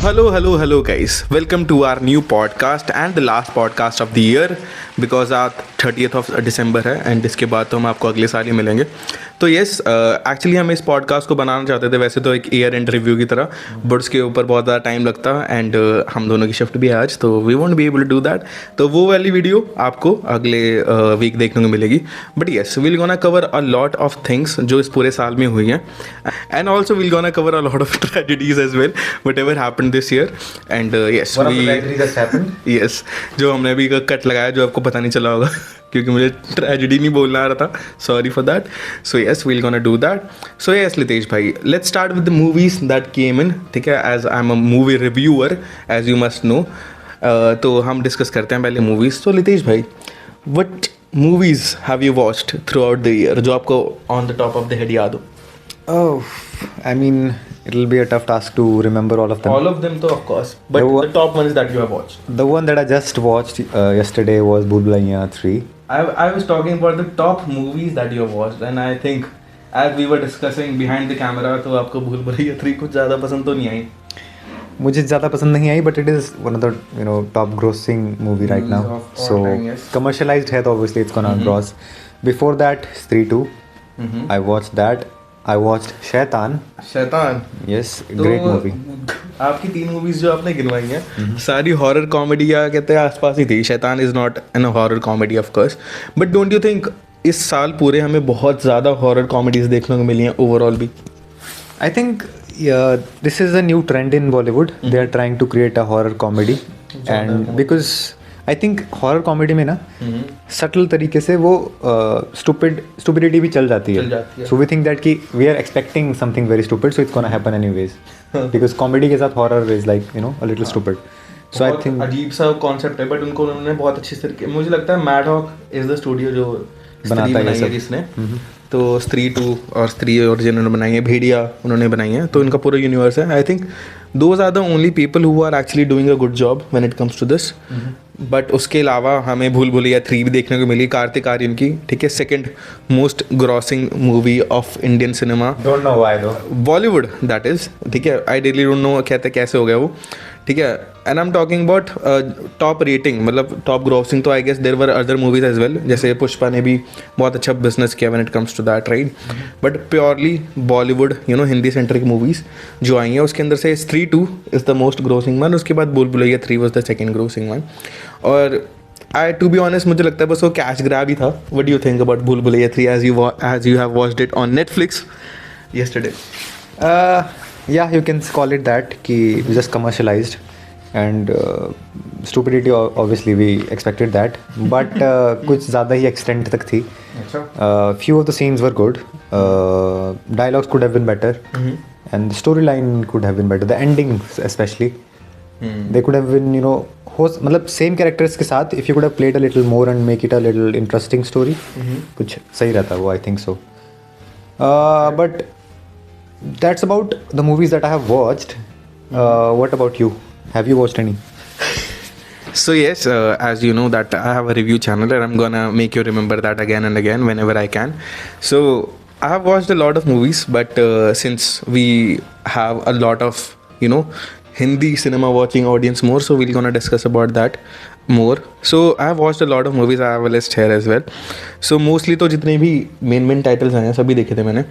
Hello, guys. Welcome to our new podcast and the last podcast of the year because आज 30th of December है and इसके बाद तो हम आपको अगले साल ही मिलेंगे. तो येस एक्चुअली हम इस पॉडकास्ट को बनाना चाहते थे वैसे तो एक ईयर एंड रिव्यू की तरह, बट उसके ऊपर बहुत ज़्यादा टाइम लगता एंड हम दोनों की शिफ्ट भी है आज, तो we won't be able to do that. तो वो वाली वीडियो आपको अगले वीक देखने को मिलेगी. But yes, will gonna cover a lot of things जो इस पूरे साल में हुई हैं and also will gonna cover a lot of tragedies as well whatever happen this year. And yes yes, जो हमने अभी कट लगाया जो आपको पता नहीं चला होगा क्योंकि मुझे ट्रेजेडी नहीं बोलना आ रहा था, sorry for that. So yes, we'll gonna do that. So yes Litesh भाई, let's start with the movies that came in. ठीक है, as I am a movie reviewer as you must know, तो हम डिस्कस करते हैं पहले मूवीज. तो लितेश भाई, what movies have you watched through out the year जो आपको on the top of the head याद हो? Oh, I mean, it'll be a tough task to remember all of them. All of them, though, of course. But the top ones that you have watched. The one that I just watched yesterday was Bhool Bhulaiya 3. I was talking about the top movies that you have watched, and I think as we were discussing behind the camera, तो आपको भूल भुलैया 3 कुछ ज़्यादा पसंद तो नहीं आई. मुझे ज़्यादा पसंद नहीं आई, but it is one of the top grossing movie right now. So commercialized है तो obviously it's gonna gross. Before that, Stree 2. I watched that. I watched शैतान. Yes, great movie. आपकी 3 मूवीज जो आपने गिनवाई हैं सारी हॉरर कॉमेडी या कहते हैं आसपास ही थी. शैतान is not an horror comedy of course, but don't you think इस साल पूरे हमें बहुत ज़्यादा हॉरर कॉमेडीज देखने को मिली हैं ओवरऑल भी? I think this is a new trend in Bollywood. They are trying to create a horror comedy, and because I think horror comedy में ना subtle तरीके से वो stupidity भी चल जाती है. So we think that कि we are expecting something very stupid, so it's gonna happen anyways. Because comedy के साथ horror is like a little stupid. So I think अजीब सा कॉन्सेप्ट है, बट उन्होंने बहुत अच्छी तरीके, मुझे लगता है Maddock is the studio जो बनाता है जिसने, तो स्त्री 2 और स्त्री और जिन्होंने बनाई है, भेड़िया उन्होंने बनाई है, तो इनका पूरा यूनिवर्स है. I think those are the only people who are actually doing a good job when it comes to this. But उसके अलावा हमें भूल भुलैया 3 भी देखने को मिली, कार्तिक आर्यन की. ठीक है, second most grossing movie of Indian cinema, don't know why though. Bollywood that is. ठीक है, आई रियली डोंट नो कहते कैसे हो गया वो. ठीक है, and I am talking about top rating, मतलब टॉप ग्रॉसिंग. तो I guess there were other movies as well, जैसे पुष्पा ने भी बहुत अच्छा बिजनेस किया when it comes to that, right. But purely Bollywood Hindi centric movies जो आई हैं उसके अंदर से Stree 2 is the most grossing one, उसके बाद Bhool Bhulaiyaa 3 was the second grossing one. और आई टू बी ऑनेस्ट मुझे लगता है बस वो कैश ग्रैब ही था. What do you think about भूल Bhulaiyaa 3 as you have watched it on Netflix yesterday? Yeah, you can call it that कि just commercialized and stupidity obviously we expected that, but कुछ ज़्यादा ही extent तक थी. Few of the scenes were good. Dialogues could have been better, and the storyline could have been better. The endings especially, they could have been मतलब same characters के साथ if you could have played a little more and make it a little interesting story, कुछ सही रहता वो, I think so. But that's about the movies that I have watched. What about you? Have you watched any? So yes, as you know that I have a review channel and I'm gonna make you remember that again and again whenever I can. So I have watched a lot of movies, but since we have a lot of Hindi cinema watching audience more, so we're gonna discuss about that more. So I have watched a lot of movies. I have a list here as well. So mostly तो जितने भी main titles हैं सभी देखे थे मैंने.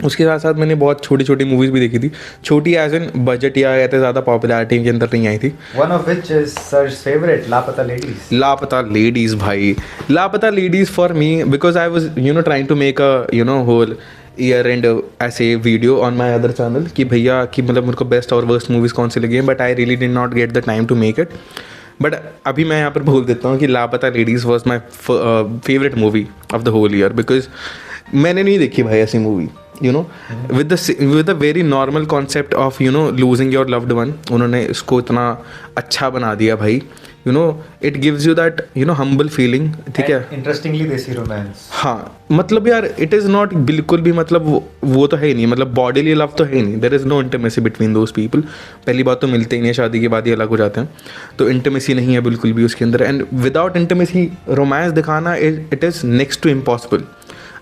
उसके साथ साथ मैंने बहुत छोटी छोटी मूवीज़ भी देखी थी. छोटी एज इन बजट या कहते ज़्यादा पॉपुलैरिटी के अंदर नहीं आई थी. One of which is Sir's favorite, Laapataa Ladies. Laapataa Ladies भाई, Laapataa Ladies for me because I was trying to make a whole year end ऐसे video on my other channel कि भैया कि मतलब मेरे को बेस्ट और वर्स्ट मूवीज़ कौन सी लगी हैं, but I really did not get the time to make it. But अभी मैं यहाँ पर बोल देता हूँ कि Laapataa Ladies was my favourite movie of the whole year, because मैंने नहीं देखी भाई ऐसी movie with a very normal concept of losing your loved one. उन्होंने इसको इतना अच्छा बना दिया भाई. it gives you that humble feeling. ठीक है, इंटरेस्टिंगली देसी रोमांस. हाँ, मतलब यार इट इज़ नॉट बिल्कुल भी मतलब वो तो है ही नहीं, मतलब बॉडीली लव तो है ही नहीं. There is no intimacy between those people. पहली बात तो मिलते ही नहीं है, शादी के बाद ही अलग हो जाते हैं, तो इंटीमेसी नहीं है बिल्कुल भी उसके अंदर. एंड विदाउट इंटीमेसी रोमांस दिखाना it is next to impossible.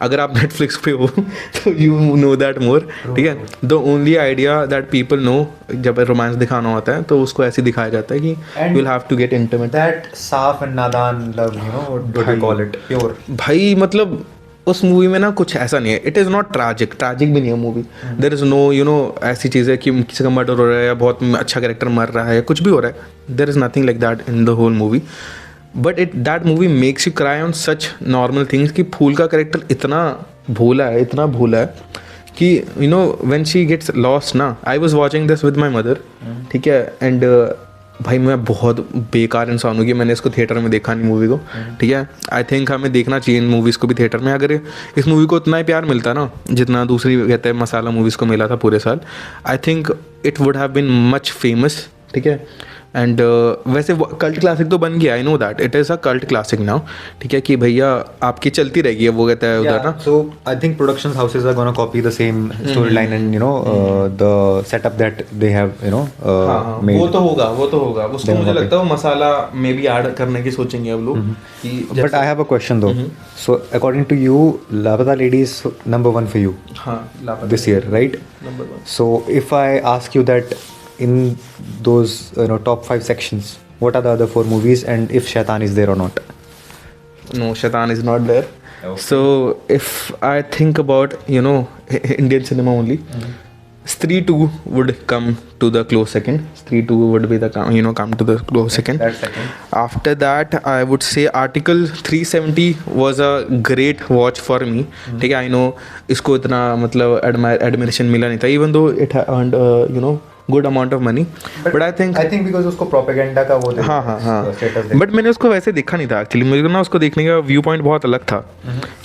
अगर आप नेटफ्लिक्स पे हो तो यू नो दैट मोर, ठीक है. The only idea that people know, जब रोमांस दिखाना होता है तो उसको ऐसे दिखाया जाता है कि you will have to get intimate. That साफ एंड नादान love, you know, what do call it, pure. भाई मतलब उस मूवी में ना कुछ ऐसा नहीं है. इट इज़ नॉट ट्रैजिक भी नहीं है movie. There is no you know ऐसी चीज़ है कि किसी का मर्डर हो रहा है या बहुत अच्छा कैरेक्टर मर रहा है, कुछ भी हो रहा है. There is nothing like that in the whole movie. But that movie makes you cry on such normal things कि फूल का कैरेक्टर इतना भोला है कि you know when she gets lost ना. I was watching this with my mother, ठीक है. And भाई मैं बहुत बेकार इंसान हूँ कि मैंने इसको थिएटर में देखा नहीं मूवी को, ठीक है. आई थिंक हमें देखना चाहिए इन मूवीज़ को भी थिएटर में. अगर इस मूवी को उतना ही प्यार मिलता ना जितना दूसरी कहते हैं मसाला मूवीज़ को मिला था पूरे साल, I think it would have been much famous, ठीक है. एंड वैसे कल्ट क्लासिक तो बन गया, I know that it is a cult classic now, ठीक है. कि भैया आपकी चलती रहेगी, वो कहता है उधर ना. So I think production houses are gonna copy the same story line and you know the setup that they have you know made. वो तो होगा उसको मुझे लगता है वो मसाला में भी ऐड करने की सोचेंगे अब लोग कि. But I have a question दो. सो अकॉर्डिंग टू यू लापता lady is number 1 for you this year, right? Number 1. So if I ask you that in those top 5 sections, what are the other 4 movies and if Shaitan is there or not? No, Shaitan is not there. Okay. So if I think about Indian cinema only, Stree 2 would come to the close second. Stree 2 would be the come to the close second. That second. After that, I would say Article 370 was a great watch for me. ठीक है, I know इसको इतना मतलब admiration मिला नहीं था, even though it earned good amount of money. But I think because उसको propaganda का वो हाँ. status बट मैंने उसको वैसे देखा नहीं था एक्चुअली. मुझे ना उसको देखने का व्यू पॉइंट बहुत अलग था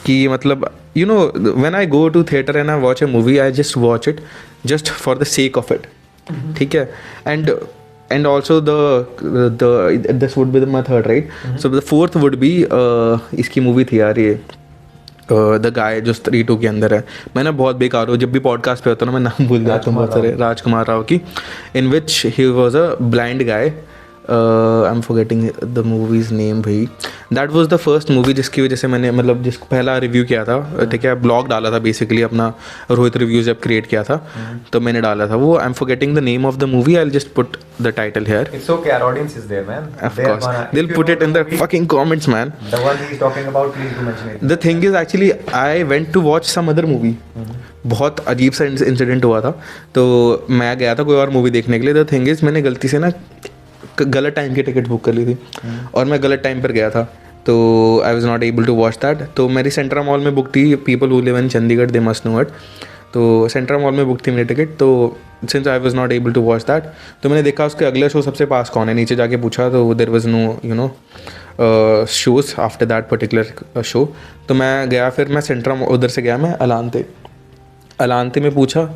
कि मतलब when I go to theatre and I watch a movie, I just watch it just for the sake of it, ठीक है. And also this would be my third, right. So the fourth would be इसकी movie थी यार ये the guy जो Stree 2 के अंदर है. मैं ना बहुत बेकार हूँ, जब भी पॉडकास्ट पे होता हूँ ना मैं नाम भूल जाता हूँ बहुत सारे. राजकुमार राव की, in which he was a blind guy. I am forgetting the movie's name भाई. That was the first movie जिसकी वजह से मैंने मतलब जिसको पहला रिव्यू किया था, ठीक है, ब्लॉग डाला था बेसिकली अपना. रोहित रिव्यूज जब क्रिएट किया था तो मैंने डाला था वो. आई am forgetting the name of the movie. I will just put the title here. It's okay, our audience is there, man. Of course, they'll put it in the fucking comments, man. The one he is talking about, please do mention it. The thing is actually I went to watch some other movie. बहुत अजीब सा incident हुआ था. तो मैं गया था कोई और मूवी देखने के लिए. द थिंग इज मैंने गलती से ना गलत टाइम की टिकट बुक कर ली थी और मैं गलत टाइम पर गया था, तो I was not able to watch that. तो मेरी सेंट्रा मॉल में बुक थी. People who live in Chandigarh they must know it. तो सेंट्रा मॉल में बुक थी मेरी टिकट. तो since I was not able to watch that, तो मैंने देखा उसके अगला शो सबसे पास कौन है. नीचे जाके पूछा तो there was no shows after that particular show. तो मैं गया, फिर मैं सेंट्रा उधर से गया मैं अलांते में पूछा.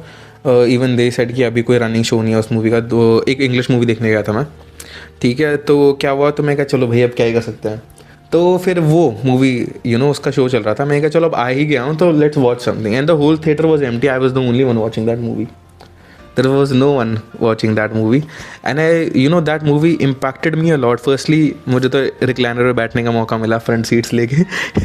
इवन दे सेड कि अभी कोई रनिंग शो नहीं है उस मूवी का. तो एक इंग्लिश मूवी देखने गया था मैं, ठीक है. तो क्या हुआ, तो मैं कहा चलो भैया अब क्या ही कर सकते हैं. तो फिर वो मूवी उसका शो चल रहा था. मैं कहा चलो अब आ ही गया हूँ तो let's watch something. And the whole theatre was empty. I was the only one watching that movie. There was no one watching that movie. And I that movie impacted me a lot. Firstly मुझे तो recliner पे बैठने का मौका मिला, front seats लेके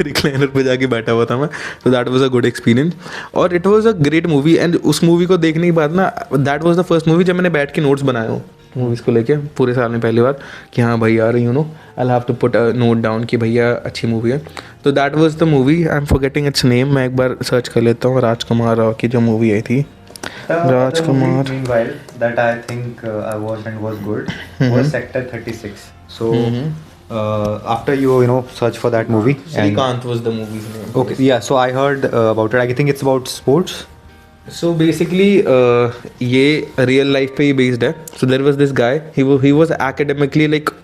recliner पे जाके बैठा हुआ था मैं. तो that was a good experience और it was a great movie. And उस मूवी को देखने के बाद ना that was the first movie जब मैंने बैठ के नोट्स बनाए हूँ मूवीज़ को लेके पूरे साल में पहली बार कि हाँ भाई यार I have to put a note down कि भैया अच्छी मूवी है. तो that was the movie. I am forgetting its name. मैं एक बार सर्च कर लेता हूँ. राजकुमार राव की जो मूवी आई थी, Rajkumar. Meanwhile, that I think I watched and was good was Sector 36. So after you search for that movie, Srikanth was the movie's name. Okay, yeah. So I heard about it. I think it's about sports. So basically ये real life पे ही based है. So there was this guy. He was academically like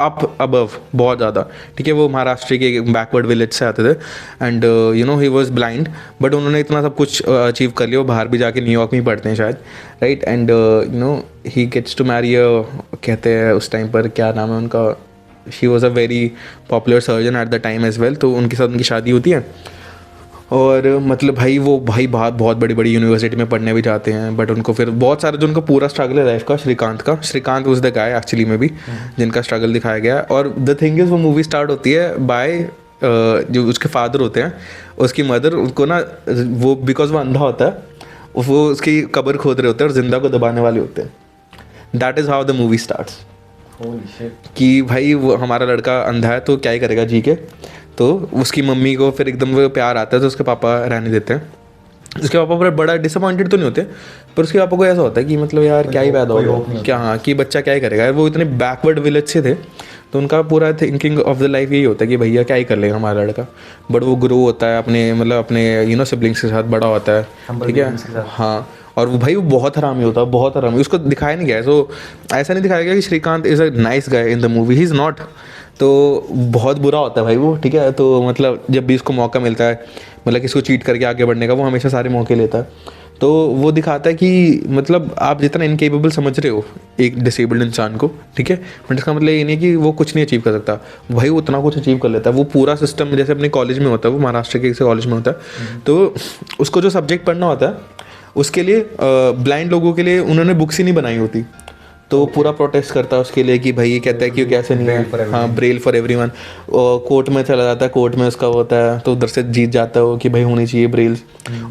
up above बहुत ज़्यादा, ठीक है. वो महाराष्ट्र के backward village से आते थे. And he was blind, but उन्होंने इतना सब कुछ अचीव कर लिया. वो बाहर भी जाके न्यूयॉर्क में ही पढ़ते हैं शायद, right. And he gets to marry कहते हैं उस टाइम पर क्या नाम है उनका, she was a very popular surgeon at the time as well. तो उनके साथ उनकी शादी होती है और मतलब भाई बहुत बड़ी बड़ी यूनिवर्सिटी में पढ़ने भी जाते हैं. बट उनको फिर बहुत सारा जो उनका पूरा स्ट्रगल है लाइफ का, Srikanth was the guy actually में भी जिनका स्ट्रगल दिखाया गया. और द थिंग इज़ वो मूवी स्टार्ट होती है बाय जो उसके फादर होते हैं, उसकी मदर उनको ना वो बिकॉज वो अंधा होता है, वो उसकी कब्र खोद रहे होते हैं और जिंदा को दबाने वाले होते हैं. That is how the movie starts. कि भाई वो हमारा लड़का अंधा है तो क्या ही करेगा जी के. तो उसकी मम्मी को फिर एकदम वो प्यार आता है तो उसके पापा रहने देते हैं. उसके पापा पर बड़ा डिसअपॉइंटेड तो नहीं होते, पर उसके पापा को ऐसा होता है कि मतलब यार क्या ही पैदा होगा, क्या हाँ कि बच्चा क्या ही करेगा. वो इतने बैकवर्ड विलेज से थे तो उनका पूरा थिंकिंग ऑफ द लाइफ यही होता है कि भैया क्या ही कर लेगा हमारा लड़का. बट वो ग्रो होता है अपने मतलब अपने सिबलिंग्स के साथ बड़ा होता है, ठीक है. हाँ, और वो भाई वो बहुत हरामी होता है, बहुत हरामी. उसको दिखाया नहीं गया है, सो ऐसा नहीं दिखाया गया कि Srikanth is a nice guy in the movie, he is not. तो बहुत बुरा होता है भाई वो, ठीक है. तो मतलब जब भी उसको मौका मिलता है मतलब किसी को चीट करके आगे बढ़ने का, वो हमेशा सारे मौके लेता है. तो वो दिखाता है कि मतलब आप जितना इनकेपेबल समझ रहे हो एक डिसेबल्ड इंसान को, ठीक है, बट इसका मतलब ये नहीं कि वो कुछ नहीं अचीव कर सकता. भाई वो उतना कुछ अचीव कर लेता है. वो पूरा सिस्टम जैसे अपने कॉलेज में होता है, वो महाराष्ट्र के किसी कॉलेज में होता है, तो उसको जो सब्जेक्ट पढ़ना होता है उसके लिए ब्लाइंड लोगों के लिए उन्होंने बुक्स ही नहीं बनाई होती. तो पूरा प्रोटेस्ट करता है उसके लिए कि भाई ये कहता है कि कैसे नहीं है. हाँ, ब्रेल फॉर एवरीवन. कोर्ट में चला जाता है, कोर्ट में उसका होता है तो उधर से जीत जाता है वो कि भाई होनी चाहिए ब्रेल्स.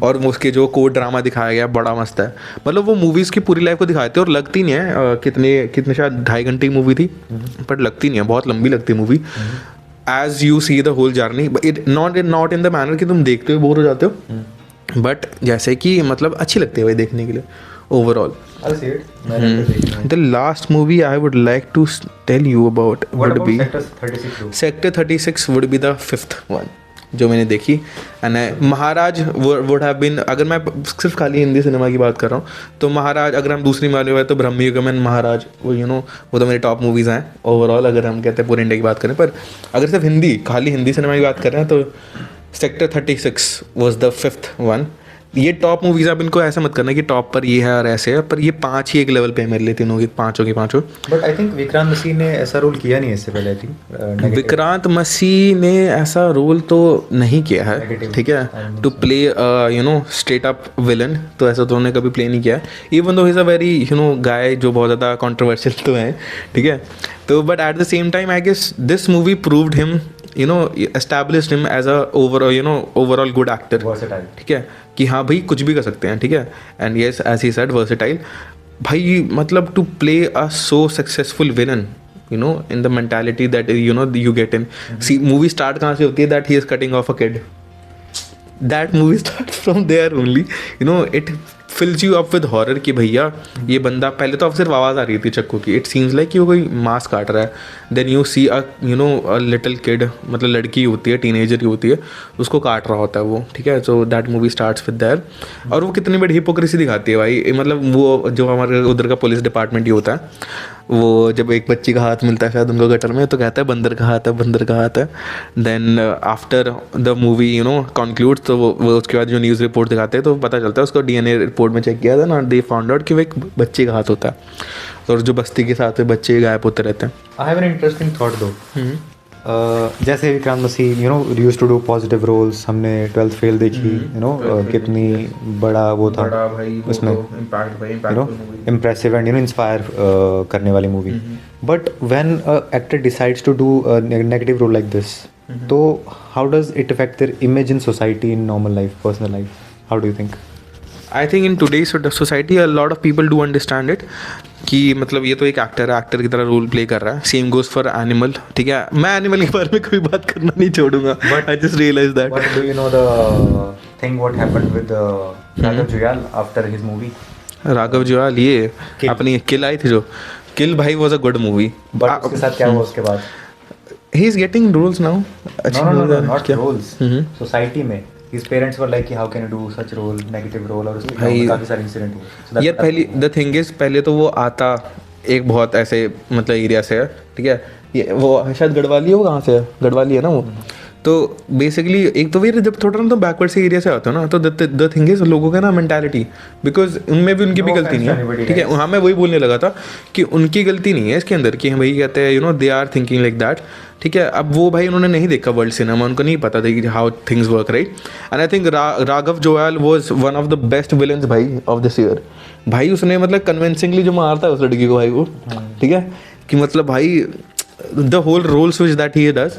और उसके जो कोर्ट ड्रामा दिखाया गया बड़ा मस्त है. मतलब वो मूवीज़ की पूरी लाइफ को दिखाते हैं और लगती नहीं है. कितने शायद 2.5 घंटे की मूवी थी, बट लगती नहीं है, बहुत लंबी लगती है movie. As you see the whole journey, it not in the manner कि तुम देखते हो बोर हो जाते हो, बट जैसे कि मतलब अच्छी लगती है भाई देखने के लिए overall. The last movie I would like to tell you about would be Sector 36 would be the 5th one जो मैंने देखी. And Maharaj would have been, अगर मैं सिर्फ खाली हिंदी सिनेमा की बात कर रहा हूँ तो महाराज, अगर हम दूसरी वाले हुए तो ब्रह्मयुगम एंड महाराज, वो वो तो मेरी टॉप मूवीज़ हैं ओवरऑल अगर हम कहते हैं पूरे इंडिया की बात करें. पर अगर सिर्फ खाली हिंदी सिनेमा की बात कर रहे हैं तो sector 36 was the 5th one. ये टॉप मूवीज़, आप इनको ऐसा मत करना कि टॉप पर ये है और ऐसे है, पर ये 5 ही एक लेवल पे है मेरे लिए, तीनों की पाँचों की पाँचों. बट आई थिंक विक्रांत मसीह ने ऐसा रोल किया नहीं इससे पहले. आई थिंक विक्रांत मसीह ने ऐसा रोल तो नहीं किया है, ठीक है, to play straight up villain. तो ऐसा तो उन्होंने कभी प्ले नहीं किया है. Even though is a very गाय जो बहुत ज़्यादा कॉन्ट्रोवर्शियल तो है, ठीक है. तो but at the same time I guess this movie proved him, established him as a overall good actor. ठीक है कि हाँ भाई कुछ भी कर सकते हैं, ठीक है. And yes as he said versatile. भाई मतलब to play a so successful villain, in the mentality that you get in. See, movie start कहाँ से होती है, that he is cutting off a kid. That movie starts from there only. It fills you up with horror कि भैया ये बंदा, पहले तो अब सिर्फ आवाज़ आ रही थी चक्कू की, इट सीम्स लाइक कि वो कोई मांस काट रहा है. Then you see a little kid, मतलब लड़की होती है, टीनेजर ही होती है, उसको काट रहा होता है वो, ठीक है. So that movie starts with their. और वो कितनी बड़ी हिपोक्रेसी दिखाती है भाई. मतलब वो जो हमारे उधर का पुलिस डिपार्टमेंट ही होता है, वो जब एक बच्ची का हाथ मिलता है शायद उनको गटर में, तो कहता है बंदर का हाथ है, बंदर का हाथ है. Then after the movie concludes, तो वो उसके बाद जो न्यूज़ रिपोर्ट दिखाते हैं तो पता चलता है, उसको DNA रिपोर्ट में चेक किया था ना, दे फाउंड आउट कि वो एक बच्चे का हाथ होता है. और जो बस्ती के साथ में बच्चे गायब होते रहते हैं. I have an interesting thought though. जैसे Vikrant Massey used to do positive roles, हमने 12th फेल देखी, कितनी बड़ा वो था उसमें, इम्प्रेसिव एंड इंस्पायर करने वाली movie. But when actor decides to do negative role like this, तो how does it affect their image in society, in normal life, personal life? How do you think? I think in today's society a lot of people do understand it कि मतलब ये तो एक actor है, actor की तरह role play कर रहा है. सेम गोज फॉर एनिमल, ठीक है. मैं एनिमल के बारे में कोई बात करना नहीं छोड़ूंगा, but I just realise that. But do you know the thing what happened with Raghav Juel after his movie? Raghav Juyal, ये अपनी किल आई थी जो किल, भाई was a good movie. But उसके साथ क्या हुआ उसके बाद? He is getting roles now. No, not roles. Society में his parents were like how can you do such role, negative role, और उसके काफी सारे इंसिडेंट हुए. यार पहली द थिंग इज, पहले तो वो आता एक बहुत ऐसे मतलब एरिया से है, ठीक है. ये वो शायद गढ़वाली है, वो कहाँ से है, गढ़वाली है ना वो. तो बेसिकली एक तो फिर जब थोड़ा ना तो बैकवर्ड से एरिया से आते हो ना, तो द थिंग इज लोगों का ना मेंटालिटी, बिकॉज उनमें भी उनकी भी गलती नहीं है, ठीक है. हाँ, मैं वही बोलने लगा था कि उनकी गलती नहीं है इसके अंदर, कि भाई कहते हैं they are thinking like that, ठीक है. अब वो भाई उन्होंने नहीं देखा वर्ल्ड सिनेमा, उनको नहीं पता था कि how things work, right. And I think Raghav Juyal was one of the best villains भाई ऑफ दिस ईयर. भाई उसने मतलब कन्विंसिंगली जो मारता है उस लड़की को भाई वो, ठीक है, कि मतलब भाई the whole roles which that he does,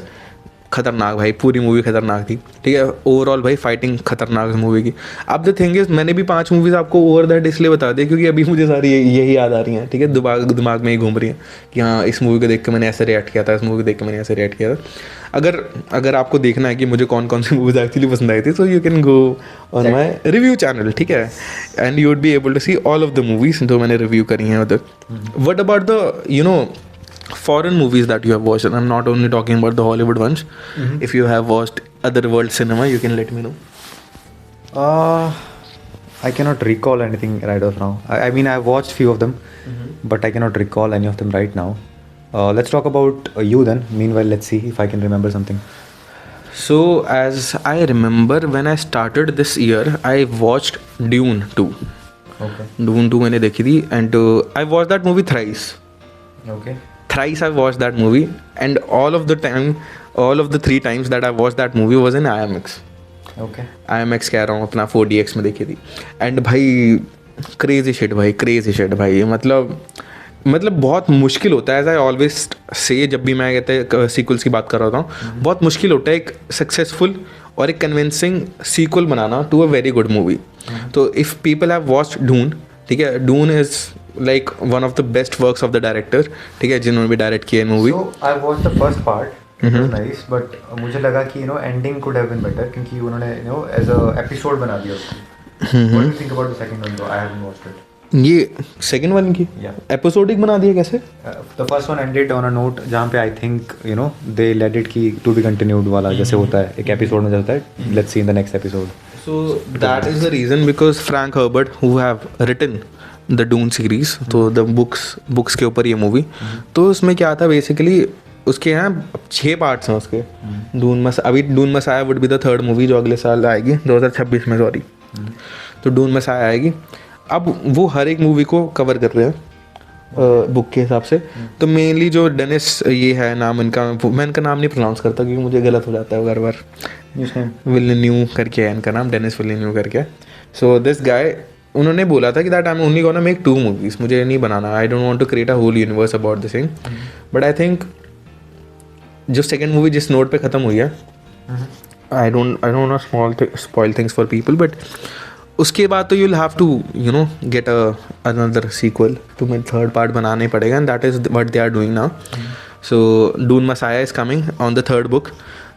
खतरनाक भाई, पूरी मूवी खतरनाक थी, ठीक है। ओवरऑल भाई फाइटिंग खतरनाक मूवी की। अब द थिंग इज मैंने भी 5 मूवीज़ आपको ओवर दैट इसलिए बता दी क्योंकि अभी मुझे सारी यही याद आ रही हैं, ठीक है, दिमाग में ही घूम रही हैं कि हाँ इस मूवी को देख के मैंने ऐसे रिएक्ट किया था, इस मूवी को देख के मैंने ऐसे रिएक्ट किया था। अगर आपको देखना है कि मुझे कौन कौन सी मूवीज़ एक्चुअली पसंद आई थी, so you can go on my review channel, ठीक है, and you would be able to see all of the movies जो मैंने रिव्यू करी हैं उधर। What about the foreign movies that you have watched, and I'm not only talking about the Hollywood ones. If you have watched other world cinema, you can let me know. I cannot recall anything right off now. I mean, I've watched few of them, but I cannot recall any of them right now. Let's talk about you then. Meanwhile, let's see if I can remember something. So, as I remember, when I started this year, I watched Dune 2. Okay. Dune 2 मैंने देखी थी, and I watched that movie thrice. Okay. Thrice I've watched that movie, and all of the 3 times that I watched that movie was in IMAX. Okay. IMAX कह रहा हूँ, अपना 4DX में देखी थी। एंड भाई क्रेजी शिट भाई, मतलब बहुत मुश्किल होता है, एज आई ऑलवेज से, जब भी मैं कहते सीक्वल्स की बात कर रहा हूँ, बहुत मुश्किल होता है एक सक्सेसफुल और एक कन्विंसिंग सीक्वल बनाना to a very good movie. तो if people have watched Dune, ठीक है, Dune is like one of the best works of the director, ठीक है, जिन्होंने भी डायरेक्ट किया movie. So I watched the first part. It was nice, but मुझे लगा कि ending could have been better क्योंकि उन्होंने as a episode बना दिया उसको. What do you think about the second one though? I haven't watched it. ये second वाले की एपिसोडिक बना दिया कैसे? The first one ended on a note जहाँ पे I think they let it की to be continued वाला जैसे होता है एक एपिसोड में होता है, let's see in the next episode. So that is the reason because Frank Herbert who have written the Dune series, तो द बुक्स के ऊपर ये मूवी, तो उसमें क्या था बेसिकली, उसके यहाँ 6 पार्ट्स हैं उसके। अभी Dune Messiah would be the 3rd movie जो अगले साल आएगी 2026 में, सॉरी। तो डून मसाया आएगी। अब वो हर एक मूवी को कवर कर रहे हैं बुक के हिसाब से। तो मेनली जो डेनिस ये है नाम इनका, मैं इनका नाम नहीं प्रोनाउंस करता क्योंकि मुझे गलत हो जाता है हर बार। विल्लेन्यू करके है इनका नाम, डेनिस विल्लेन्यू करके। सो दिस गाय, उन्होंने बोला था कि that I am only gonna make 2 movies, मुझे नहीं बनाना, I don't want to create a whole universe about this thing. But I think जो सेकंड मूवी जिस नोट पे ख़त्म हुई है, I don't want spoil things for people, but उसके बाद तो you will have to get another sequel, तुम्हें 3rd पार्ट बनाना ही पड़ेगा, and that is what they are doing now. So Dune Messiah is coming on the 3rd book.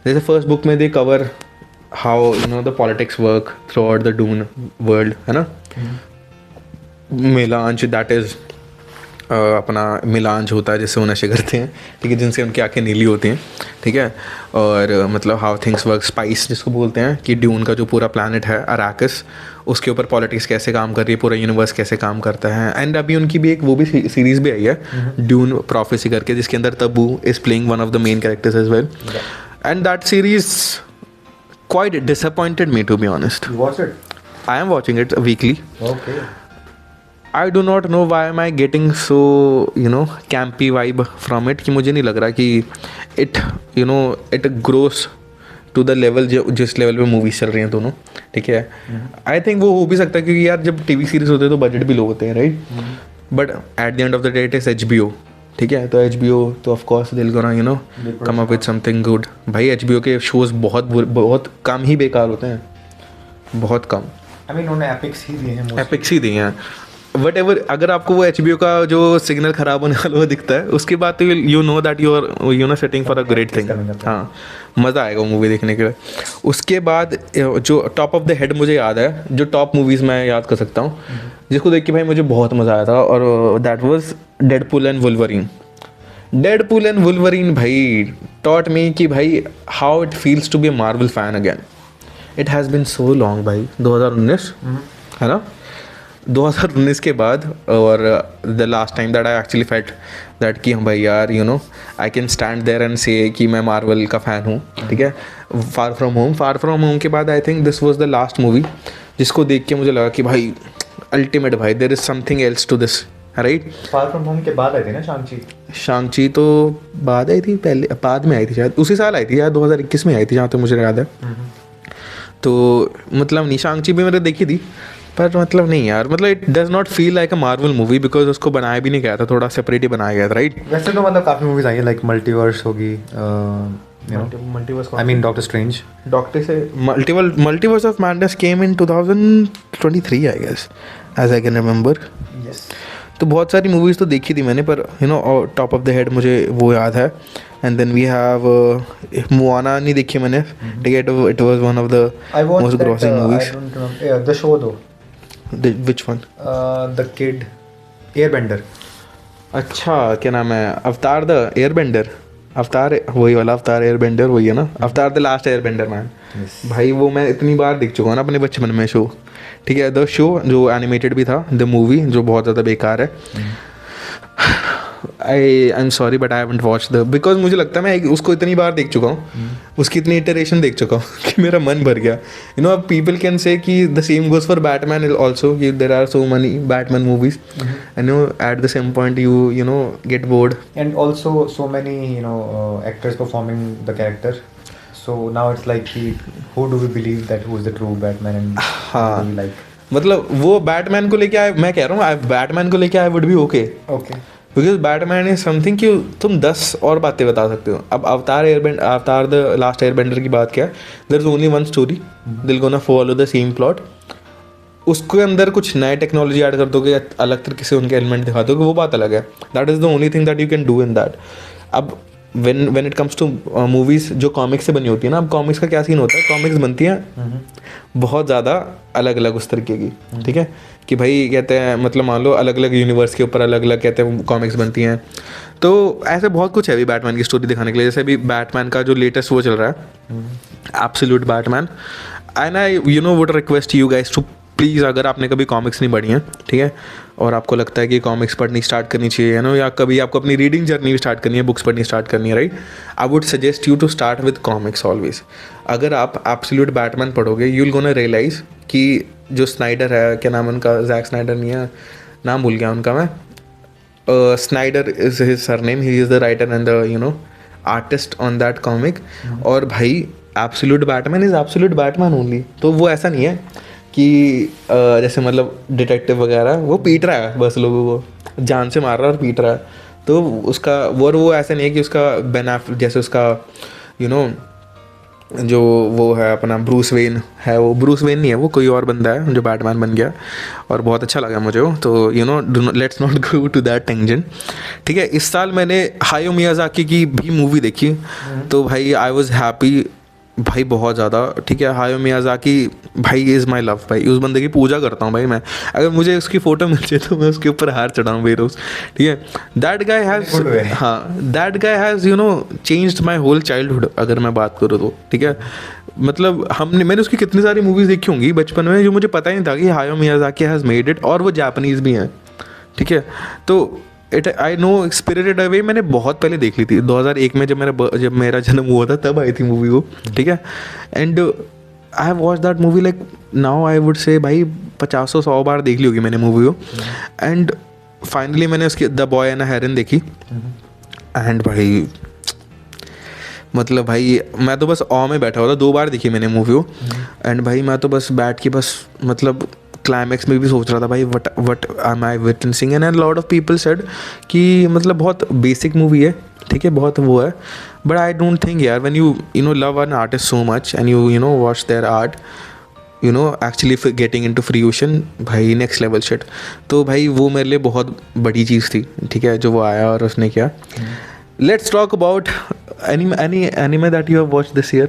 जैसे first book में they cover how the politics work throughout the Dune world, है ना। मिलांज, that is अपना मिलांज होता है जिससे वो नशे करते हैं, ठीक है, जिनसे उनकी आंखें नीली होती हैं, ठीक है। और मतलब हाउ थिंग्स वर्क, स्पाइस जिसको बोलते हैं, कि ड्यून का जो पूरा प्लानट है अराकिस, उसके ऊपर पॉलिटिक्स कैसे काम कर रही है, पूरा यूनिवर्स कैसे काम करता है। एंड अभी उनकी भी एक वो भी सीरीज़ भी आई है ड्यून प्रोफेसी करके, जिसके अंदर Tabu is playing one of the main characters as well, and that series quite disappointed me, to be honest. You watch it? I am watching it weekly. Okay. I do not know why am I getting so campy vibe from it, कि मुझे नहीं लग रहा कि it grows to the level जिस level पे movies चल रही हैं दोनों, ठीक है। आई थिंक वो हो भी सकता है क्योंकि यार जब टीवी सीरीज होते हैं तो बजट भी लो होते हैं, right. But at the end of the day it is HBO, ठीक है। तो HBO तो ऑफ कोर्स दिल gonna come up with something good. भाई HBO के शोज बहुत कम ही बेकार होते हैं, बहुत कम। आई मीन उन्होंने एपिक्स ही दिए हैं वट एवर। अगर आपको वो HBO का जो सिग्नल ख़राब होने वाला वो दिखता है, उसके बाद तो you know that you are setting for a great thing. हाँ, मज़ा आएगा वो मूवी देखने के लिए। उसके बाद जो टॉप ऑफ द हेड मुझे याद है, जो टॉप मूवीज़ मैं याद कर सकता हूँ जिसको देख के भाई मुझे बहुत मज़ा आया था, और that was Deadpool and Wolverine. Deadpool and Wolverine भाई टॉट मी कि भाई how it feels to be a Marvel fan again. It has been so long भाई, 2019 है ना, 2019 के बाद। और the last time that I actually felt that कि भाई यार I can stand there and say कि मैं मार्वल का फ़ैन हूँ, ठीक है। फार फ्रॉम होम के बाद I think this was the last movie जिसको देख के मुझे लगा कि भाई अल्टीमेट भाई, there is something else to this, right. Far from home के बाद आई थी ना शांग-ची तो बाद आई थी, पहले बाद में आई थी शायद, उसी साल आई थी यार, 2021 में आई थी जहाँ तक मुझे याद है। तो मतलब नहीं, शांग-ची भी मैंने देखी थी, पर मतलब नहीं यार, मतलब it does not feel like a Marvel movie because उसको बनाया भी नहीं गया था, थोड़ा सेपरेट ही बनाया गया था, राइट। वैसे तो मतलब काफ़ी मूवीज़ आई हैं, लाइक मल्टीवर्स होगी, you know. Multiverse. I mean Doctor Strange. Doctor से Multiverse of Madness came in 2023 I guess, as I can remember. Yes. तो बहुत सारी मूवीज़ तो देखी थी मैंने, पर you know top of the head मुझे वो याद है. And then we have Moana नहीं देखी मैंने, ठीक है. It was one of the I watched most that. Grossing I movies. don't remember. Yeah, the show though. Which one? The kid, Airbender. अच्छा, क्या नाम है? अवतार द एयरबेंडर. अवतार वही वाला अवतार एयरबेंडर वही है ना? अवतार द लास्ट एयरबेंडर मैन. भाई वो मैं इतनी बार देख चुका हूँ ना अपने बचपन में शो, ठीक है. द शो जो एनिमेटेड भी था, द मूवी जो बहुत ज़्यादा बेकार है. I am sorry but I haven't watch the, because मुझे लगता है मैं उसको इतनी बार देख चुका हूँ, उसकी इतनी इटरेशन देख चुका हूँ कि मेरा मन भर गया. यू नो, अब पीपल कैन से कि the same goes for Batman also, कि there are so many Batman movies and no at the same point you know get bored. And also so many, you know, actors performing the character. So now it's like, who do we believe that who is the true Batman and who do we like? मतलब वो Batman को लेके आए, मैं कह रहा हूँ Batman को लेके आए would be okay, Okay. Because Batman is something कि तुम 10 और बातें बता सकते हो. अब अवतार द लास्ट एयरबेंडर की बात क्या है, there is only one story, they'll gonna follow the same plot. उसके अंदर कुछ नए टेक्नोलॉजी ऐड कर दोगे, अलग तरीके से उनके एलिमेंट दिखा दोगे, वो बात अलग है. That is the only thing that you can do in that. अब when it comes to movies जो कॉमिक्स से बनी होती है ना, अब कॉमिक्स का क्या सीन होता है, कॉमिक्स बनती हैं बहुत ज़्यादा अलग अलग उस तरीके की, ठीक है. कि भाई कहते हैं मतलब मान लो अलग अलग यूनिवर्स के ऊपर अलग अलग कहते हैं कॉमिक्स बनती हैं. तो ऐसे बहुत कुछ है अभी बैटमैन की स्टोरी दिखाने के लिए. जैसे अभी बैटमैन का जो लेटेस्ट वो चल रहा है, Absolute Batman. And I you know would request you guys to please, अगर आपने कभी कॉमिक्स नहीं पढ़ी हैं, ठीक है, और आपको लगता है कि कॉमिक्स पढ़नी स्टार्ट करनी चाहिए, नो, या कभी आपको अपनी रीडिंग जर्नी भी स्टार्ट करनी है, बुक्स पढ़नी स्टार्ट करनी है, right, I would suggest you to start with comics always. अगर आप एब्सोल्यूट बैटमैन पढ़ोगे, यू विल गोना रियलाइज कि जो स्नाइडर है, क्या नाम है उनका, जैक स्नाइडर नहीं है, नाम भूल गया उनका मैं, Snyder is his surname, he is the writer and the you know artist on that comic. और भाई absolute Batman is absolute Batman only. तो वो ऐसा नहीं है कि जैसे मतलब डिटेक्टिव वगैरह वो पीट रहा है बस लोगों को, जान से मार रहा है और पीट रहा है. तो उसका वो ऐसा नहीं है कि उसका जैसे उसका यू नो जो वो है अपना ब्रूस वेन है, वो ब्रूस वेन नहीं है, वो कोई और बंदा है जो बैटमैन बन गया और बहुत अच्छा लगा मुझे वो. तो you know let's not go to that tangent, ठीक है. इस साल मैंने हायो मियाज़ाकी की भी मूवी देखी, तो भाई आई वॉज हैप्पी भाई बहुत ज़्यादा, ठीक है. हायो मियाज़ाकी भाई इज़ माई लव. भाई उस बंदे की पूजा करता हूँ भाई मैं. अगर मुझे उसकी फ़ोटो मिल जाए तो मैं उसके ऊपर हार चढ़ाऊँ बेरोज़, ठीक है. दैट गाय हैज़, हाँ, that guy has you know changed my whole childhood, अगर मैं बात करूँ तो, ठीक है. मतलब मैंने उसकी कितनी सारी मूवीज़ देखी होंगी बचपन में जो मुझे पता ही नहीं था कि हायो मियाज़ाकी हैज़ मेड इट, और वो जापानीज़ भी हैं, ठीक है. तो आई नो स्पिरिटेड अवे मैंने बहुत पहले देख ली थी, 2001 में जब मेरा जन्म हुआ था तब आई थी मूवी वो, ठीक है. And I have watch that movie like now I would से भाई 50-100 बार देख ली होगी मैंने मूवी को. एंड फाइनली मैंने उसकी द बॉय एंड अ हेरन देखी. एंड भाई मतलब भाई मैं तो बस ऑ में बैठा हुआ था, 2 बार देखी मैंने मूवी को. एंड भाई मैं तो बस बैठ के बस मतलब क्लाइमैक्स में भी सोच रहा था भाई what am I witnessing. And lot of people said कि मतलब बहुत बेसिक मूवी है, ठीक है, बहुत वो है. बट आई डोंट थिंक यार when you know love an artist so much and you know watch their art, you know actually getting into fruition, भाई नेक्स्ट लेवल शिट. तो भाई वो मेरे लिए बहुत बड़ी चीज़ थी, ठीक है, जो वो आया और उसने किया. Let's talk about any anime that you have watched this year.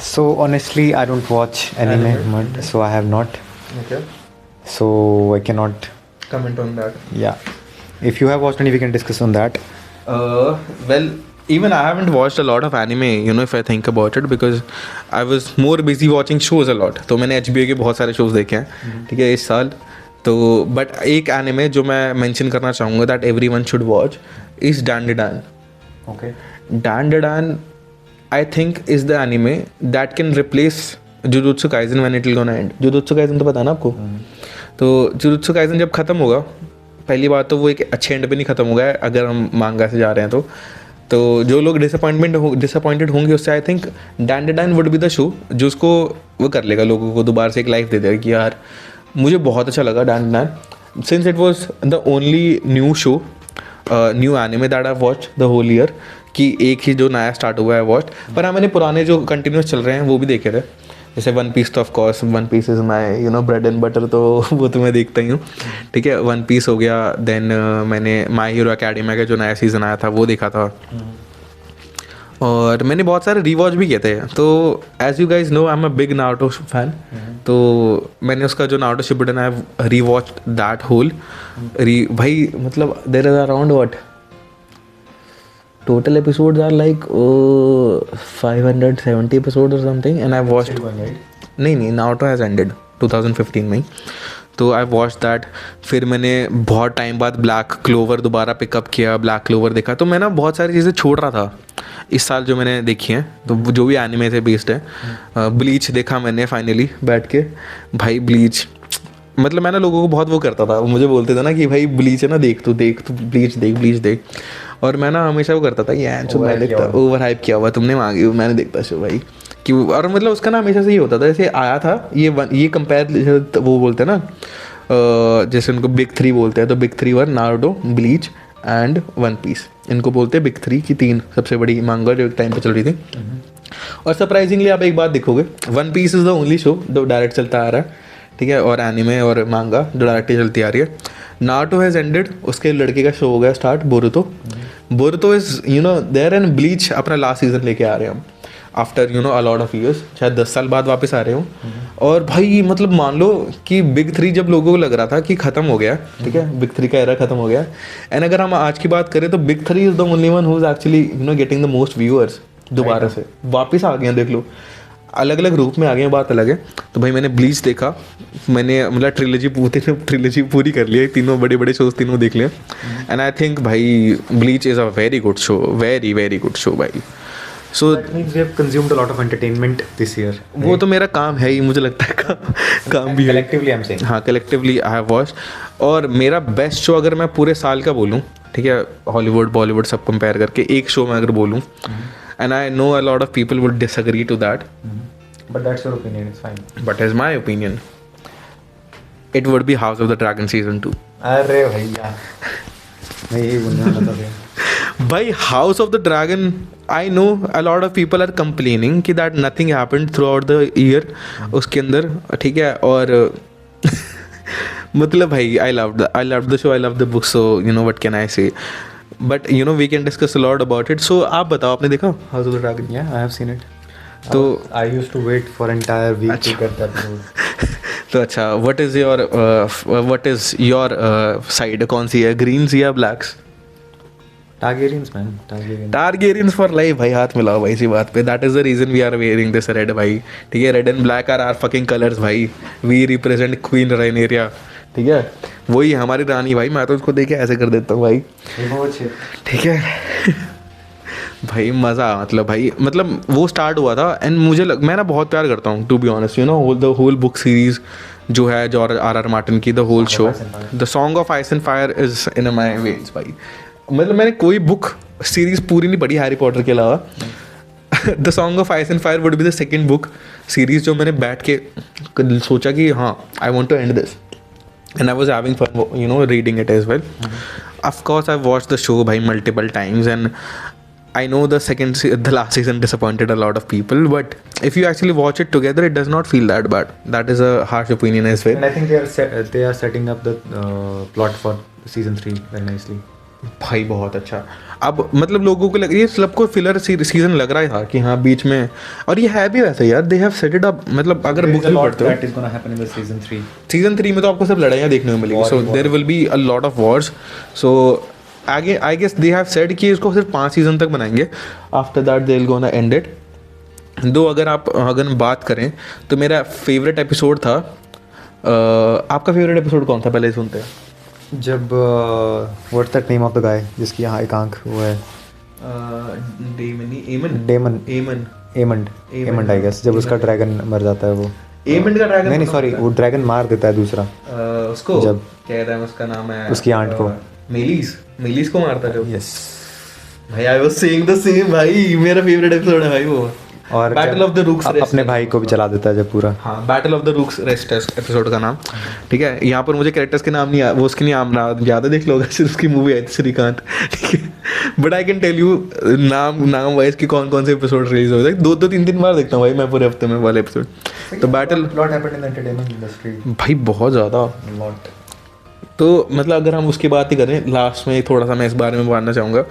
So honestly, I don't watch anime. So I have not. Okay. So I cannot comment on that. Yeah. If you have watched any, we can discuss on that. Well, even I haven't watched a lot of anime, you know, if I think about it, because I was more busy watching shows a lot. तो मैंने HBO के बहुत सारे shows देखे हैं, ठीक है, इस साल. तो बट एक एनिमे जो मैं मेंशन करना चाहूँगा that everyone should watch is Dandadan. Okay. Dandadan I think is the anime that can replace Jujutsu Kaisen when it will gonna end. Jujutsu Kaisen तो पता है ना आपको. तो जुजुत्सु काइजन जब खत्म होगा, पहली बात तो वो एक अच्छे एंड पे नहीं खत्म होगा अगर हम मांगा से जा रहे हैं तो जो लोग डिसअपॉइंटेड होंगे उससे I think Dandadan would be the show जो उसको वो कर लेगा, लोगों को दोबारा से एक लाइफ दे देगा कि यार मुझे बहुत अच्छा लगा Dandadan. Since it was the only new show new anime that I watch the whole year, कि एक ही जो नया स्टार्ट हुआ है वॉच, पर हाँ मैंने पुराने जो कंटिन्यूस चल रहे हैं वो भी देखे थे। जैसे वन पीस तो of course, One Piece is my bread and butter, तो वो तो मैं देखता ही हूँ, ठीक है। वन पीस हो गया, देन मैंने माई हीरो एकेडमी का जो नया सीज़न आया था वो देखा था, और मैंने बहुत सारे रीवॉच भी किए थे। तो as you guys know I am a big Naruto fan, तो मैंने उसका जो Naruto Shippuden I rewatch that whole भाई, मतलब there is around what total episodes are like 570 episodes or something, and I watched नहीं Naruto has ended 2015 में ही, तो I watch that. फिर मैंने बहुत टाइम बाद ब्लैक क्लोवर दोबारा पिकअप किया, ब्लैक क्लोवर देखा। तो मैं ना बहुत सारी चीज़ें छोड़ रहा था इस साल जो मैंने देखी हैं, तो जो भी एनिमे से बेस्ड है। ब्लीच देखा मैंने फाइनली बैठ के, भाई ब्लीच, मतलब मैं ना लोगों को बहुत वो करता था, मुझे बोलते थे ना कि भाई ब्लीच है ना, देख तू ब्लीच देख, और मैं ना हमेशा वो करता था कि यार मैं देखता, ओवर हाइप किया हुआ तुमने मांगी, मैंने देखता शो भाई कि, और मतलब उसका ना हमेशा से ही होता था। जैसे आया था ये कंपेयर, वो बोलते हैं ना, जैसे उनको बिग 3 बोलते हैं, तो big 3 were Naruto, Bleach and One Piece, इनको बोलते हैं बिग 3 की 3 सबसे बड़ी मांगा जो एक टाइम पे चल रही थी। और सरप्राइजिंगली आप एक बात देखोगे, One Piece is the only show जो डायरेक्ट चलता आ रहा है, ठीक है, और एनिमे और मांगा जो डायरेक्टली चलती आ रही है। नारुतो हैज़ एंडेड, उसके लड़के का शो हो गया start, Boruto is there, and Bleach अपना लास्ट सीजन लेके आ रहे हैं हम after a lot of years, शायद 10 साल बाद वापस आ रहे हूँ। और भाई मतलब मान लो कि बिग 3 जब लोगों को लग रहा था कि ख़त्म हो गया, ठीक है, बिग 3 का एरा ख़त्म हो गया, एंड अगर हम आज की बात करें तो big 3 is the only one who is actually getting the most viewers, दोबारा से वापस आ गए हैं, देख लो अलग अलग रूप में आ गए हैं, बात अलग है। तो भाई मैंने ब्लीच देखा, मैंने मतलब ट्रिलॉजी पूरी कर लिया, तीनों बड़े बड़े शोज तीनों देख लिए, एंड आई थिंक भाई bleach is a very good show, very very good show भाई। सो that means we have consumed a lot of entertainment this year. वो तो मेरा काम है ही, मुझे लगता है काम भी है। Collectively I'm saying. हाँ, कलेक्टिवली आई हैव वॉच्ड, और मेरा बेस्ट शो अगर मैं पूरे साल का बोलूँ, ठीक है, हॉलीवुड बॉलीवुड सब कंपेयर करके एक शो में अगर बोलूँ, and I know a lot of people would disagree to that, But that's your opinion, it's fine. But is my opinion it would be House of the Dragon season 2। अरे भैया मैं यही बोलने वाला था। भाई House of the Dragon, I know a lot of people are complaining कि that nothing happened throughout the year उसके अंदर, ठीक है, और मतलब भाई आई love the show, I love the book, so what can I say, but we can discuss a lot about it. So आप बताओ, आपने देखा House of the Dragon? Yeah, I have seen it. तो I used to wait for entire week to get that episode. तो अच्छा, what is your side, कौन सी है, greens या blacks? Targaryens, man. Targaryens. Targaryens for life भाई, हाथ मिलाओ भाई इसी बात पे, that is the reason we are wearing this red भाई, ठीक है, red and black are are fucking colours भाई, वी रिप्रेजेंट क्वीन राइनेरिया, ठीक है, वही हमारी रानी भाई, मैं तो उसको देख के ऐसे कर देता हूँ भाई, ठीक है भाई मज़ा, मतलब वो स्टार्ट हुआ था, एंड मैं ना बहुत प्यार करता हूँ to be honest, the whole book series जो है जॉर्ज आर मार्टिन की, the whole show, the song of ice and fire is in my veins भाई। मतलब मैंने कोई बुक सीरीज पूरी नहीं पढ़ी हैरी पॉटर के अलावा, the song of ice and Fire would be the second book series जो मैंने बैठ के सोचा कि हाँ I want to end this, and I was having fun reading it as well. Of course I watch the show भाई multiple times, and I know the last season disappointed a lot of people, but if you actually watch it together, it does not feel that bad. That is a harsh opinion as well. And I think they are setting up the plot for season 3 very nicely. भाई बहुत अच्छा, अब मतलब लोगों को ये सबको filler season लग रहा था कि हाँ बीच में, और ये है भी वैसे यार, they have set it up, मतलब अगर बुक भी पढ़ते हो that is going to happen in the season 3 में तो आपको सब लड़ाइयाँ देखने को मिलेगी, so there will be a lot of wars, so आगे I guess they have said कि इसको सिर्फ 5 सीजन तक बनाएंगे, after that they will gonna end it. Though अगर बात करें तो मेरा फेवरेट एपिसोड था, आपका फेवरेट एपिसोड कौन था पहले सुनते हैं? जब what's that name of the guy जिसकी यहाँ एक आंख वो है, एमंड आई गेस, जब उसका ड्रैगन मर जाता है, वो एमंड का ड्रैगन, नहीं सॉरी, वो ड्रैगन मार देता है दूसरा उसको, जब क्या कहता है उसका नाम है, उसकी आंट को, मेलिस को मारता है। यस भाई I was saying the same भाई, मेरा फेवरेट एपिसोड है भाई वो। और बैटल ऑफ द रूक्स अपने भाई को भी चला देता है जब पूरा। हाँ, battle of the rooks rest episode का नाम, ठीक है। यहाँ पर मुझे कैरेक्टर्स के नाम नहीं वो उसके नाम याद है, देख लो अगर उसकी मूवी आई थी श्रीकांत, ठीक है। But I can tell you नाम वाइज कि कौन कौन से एपिसोड रिलीज हो जाए, 2-3 बार देखता हूँ भाई मैं पूरे हफ्ते में वाले एपिसोड। तो battle lot happened in the entertainment industry भाई बहुत ज़्यादा लॉट। तो मतलब अगर हम उसकी बात ही करें लास्ट में थोड़ा सा मैं इस बारे में मानना चाहूँगा,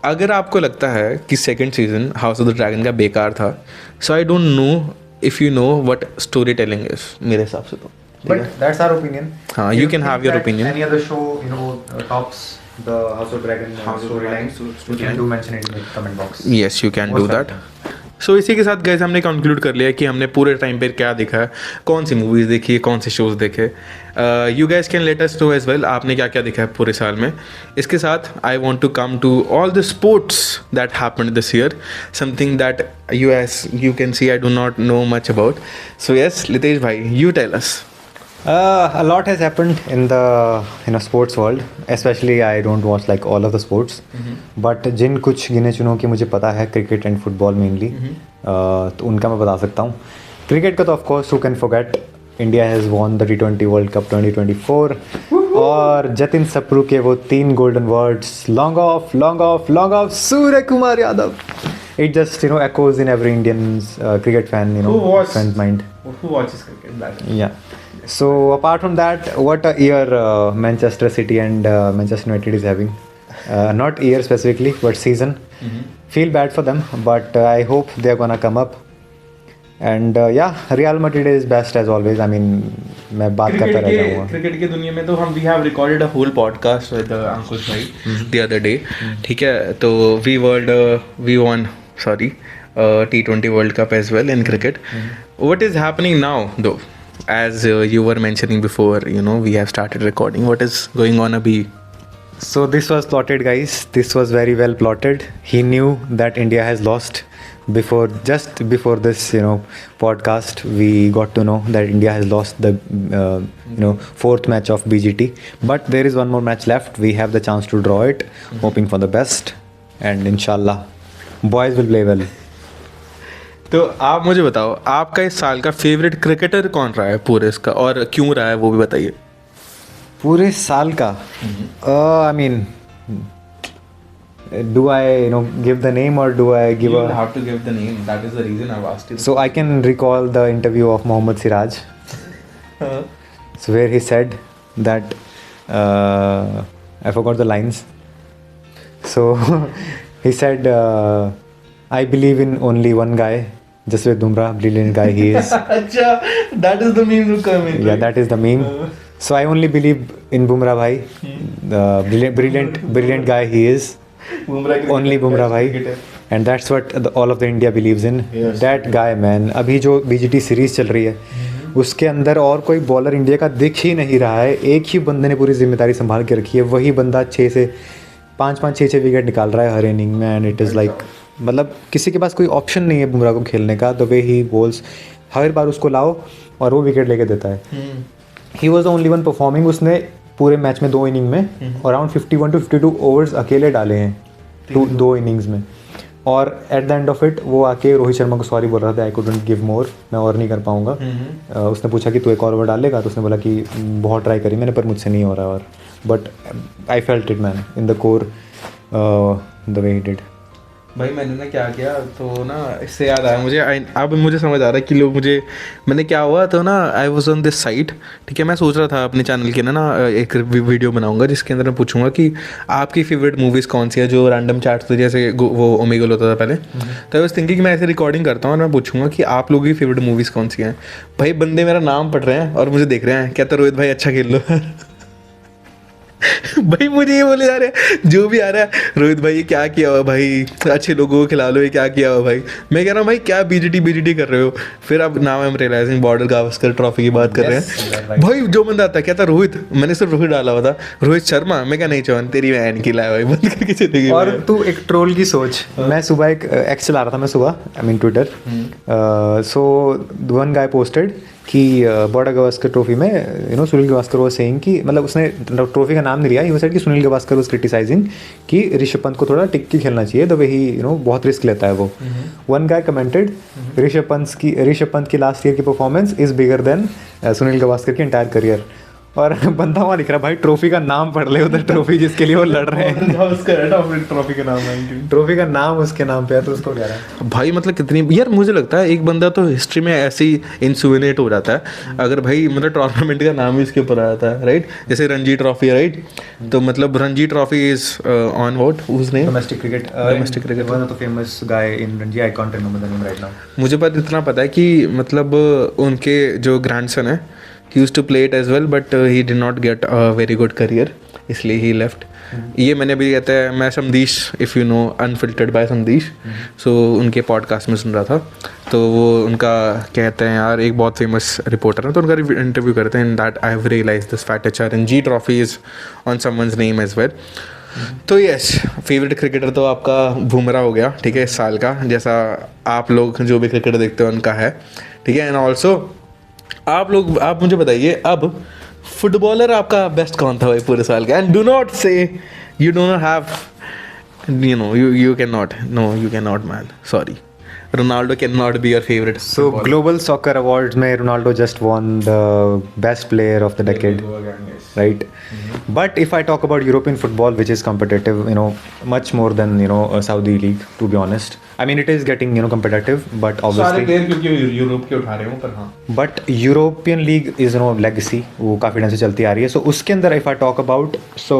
अगर आपको लगता है कि second season House of the Dragon का बेकार था, so I don't know if you know what story telling is, मेरे हिसाब से तो। But that's our opinion. हाँ, you can have your opinion. Any other show, tops the House of Dragon storyline, you can do mention it in the comment box. Yes, you can do that. सो इसी के साथ gas हमने conclude कर लिया कि हमने पूरे टाइम पर क्या देखा है, कौन सी मूवीज़ देखी है, कौन से शोज़ देखे। You guess can let us know as well, आपने क्या क्या देखा है पूरे साल में। इसके साथ I want to come to all the sports that happened this year, something that you can see I do not know much about. So yes Litesh भाई, you tell us. A lot has happened in the sports world. Especially I don't watch like all of the sports, but जिन कुछ गिने चुनों की मुझे पता है, cricket and football mainly, तो उनका मैं बता सकता हूँ। क्रिकेट का तो of course who can forget, India has won the T20 world cup 2024 और जतिन सप्रू के वो 3 golden words, long off long off long off Surya Kumar Yadav, it just echoes in every Indian's cricket fan friend's mind. Who watches cricket? That Yeah. So apart from that, what a year Manchester City and Manchester United is having. Not year specifically, but season. Feel bad for them, but I hope they're gonna come up. And yeah, Real Madrid is best as always. I mean, मैं बात करता रह जाऊँगा। Cricket की दुनिया में तो हम we have recorded a whole podcast with अंकुश भाई the other day, ठीक है। तो we won T20 World Cup as well in cricket. What is happening now though? As you were mentioning before, we have started recording. What is going on, Abhi? So this was plotted, guys. This was very well plotted. He knew that India has lost. Just before this, podcast, we got to know that India has lost the, 4th match of BGT. But there is one more match left. We have the chance to draw it. Hoping for the best, and inshallah, boys will play well. तो आप मुझे बताओ, आपका इस साल का favourite cricketer कौन रहा है पूरे इसका, और क्यों रहा है वो भी बताइए। पूरे साल का, I mean, do I give the name or do I give You have to give the name. That is the reason I've asked you. So I can recall the interview of Mohammad Siraj. So where he said that I forgot the lines. So he said I believe in only one guy, Jasprit Bumrah, brilliant guy he is. Acha, that is the meme you come in. Yeah, that is the meme. So I only believe in Bumrah bhai, the brilliant guy he is. Only Bumrah bhai, and that's what all of the India believes in. Yes. That guy man. अभी जो BGT series चल रही है, उसके अंदर और कोई bowler India का दिख ही नहीं रहा है। एक ही बंदे ने पूरी जिम्मेदारी संभाल के रखी है, वही बंदा 5-6 विकेट निकाल रहा है हर इनिंग में। एंड इट इज़ लाइक, मतलब किसी के पास कोई ऑप्शन नहीं है बुमराह को खेलने का। द वे ही बॉल्स, हर बार उसको लाओ और वो विकेट लेके देता है। He was the only one performing. उसने पूरे मैच में 2 इनिंग में अराउंड 51 to 52 ओवर्स अकेले डाले हैं 2 इनिंग्स में। और at the end of it वो आके रोहित शर्मा को सॉरी बोल रहा था, आई कुडंट गिव मोर, मैं और नहीं कर पाऊँगा। उसने पूछा कि तू एक और ओवर डालेगा, तो उसने बोला कि बहुत ट्राई करी मैंने पर मुझसे नहीं हो रहा। और but I felt it man in the core the way he did. भाई मैंने ना क्या किया, तो ना इससे याद आया मुझे, अब मुझे समझ आ रहा है कि मैंने क्या हुआ, तो ना I was on this site, ठीक है। मैं सोच रहा था अपने चैनल के ना एक वीडियो बनाऊंगा जिसके अंदर मैं पूछूंगा कि आपकी फेवरेट मूवीज़ कौन सी है, जो रैंडम चैट्स थे जैसे वो ओमेगल होता था पहले। तो आई वॉज थिंकिंग कि मैं ऐसे रिकॉर्डिंग करता हूँ और मैं पूछूंगा कि आप लोगों की फेवरेट मूवीज़ कौन सी हैं। भाई बंदे मेरा नाम पढ़ रहे हैं और मुझे देख रहे हैं, कहता रोहित भाई अच्छा खेल लो। भाई मुझे ये बोले जा रहे हैं, जो भी आ रहा है, रोहित भाई ये क्या किया हुआ भाई, अच्छे लोगों को खिला लो, ये क्या किया हुआ भाई। मैं कह रहा हूँ भाई क्या बीजीटी कर रहे हो। फिर अब नाम I am realising Border Gavaskar Trophy की बात कर रहे हैं। भाई जो बंदा आता है कहता रोहित, मैंने सिर्फ रोहित डाला हुआ था, रोहित शर्मा। मैं क्या नहीं चौहान, तेरी वैन की लाया भाई, बंद करके चले गई। और तू एक ट्रोल की सोच, मैं सुबह एक एक्स चला रहा था, मैं सुबह I mean Twitter, so one guy posted कि बॉर्डर गवास्कर ट्रॉफी में सुनील गावस्कर वो सेइंग कि मतलब उसने ट्रॉफी का नाम नहीं लिया, ही सेड कि सुनील गावस्कर वाज क्रिटिसाइजिंग कि ऋषभ पंत को थोड़ा टिक के खेलना चाहिए, द वे ही बहुत रिस्क लेता है वो. One guy commented Rishabh Pant की लास्ट ईयर की performance is bigger than Sunil Gavaskar की एंटायर करियर. और बंदा वहाँ लिख रहा भाई ट्रॉफी का नाम पढ़ ले, उधर ट्रॉफी जिसके लिए वो लड़ रहे हैं ट्रॉफी का नाम है, ट्रॉफी का नाम उसके नाम पे है, तो उसको क्या रहा है भाई. मतलब कितनी यार, मुझे लगता है एक बंदा तो हिस्ट्री में ऐसे ही इंसुविनेट हो जाता है अगर भाई मतलब टूर्नामेंट का नाम ही इसके ऊपर आ जाता है, राइट. जैसे रणजी ट्रॉफी है, राइट. तो मतलब Ranji Trophy is on what, whose name, domestic cricket one of the famous guy in Ranji, I can't remember the name right now. मुझे बस इतना पता है कि मतलब उनके जो ग्रैंडसन है, he used to play it as well but he did not get a very good career, इसलिए he left. ये मैंने अभी कहता है, मैं Samdish, if you know Unfiltered by Samdish, so उनके पॉडकास्ट में सुन रहा था. तो वो उनका कहते हैं यार, एक बहुत फेमस रिपोर्टर है तो उनका इंटरव्यू करते हैं, that I have realised this fact, अच्छा Ranji Trophy is on someone's name as well. तो यस, फेवरेट क्रिकेटर तो आपका बुमराह हो गया, ठीक है, इस साल का, जैसा आप लोग जो भी क्रिकेट देखते हो उनका है, ठीक है. एंड ऑल्सो आप मुझे बताइए अब फुटबॉलर आपका बेस्ट कौन था भाई पूरे साल का. And do not say you do not have you can not man, sorry, Ronaldo can not be your favourite. So Global Soccer Awards में Ronaldo just won the best player of the decade, right? But if I talk about European football, which is competitive, much more than Saudi league, to be honest. I mean, it is getting competitive, but obviously. सारे player क्योंकि Europe के उठा रहे हो, पर हाँ. But European league is legacy, वो काफ़ी टाइम से चलती आ रही है. So उसके अंदर if I talk about, so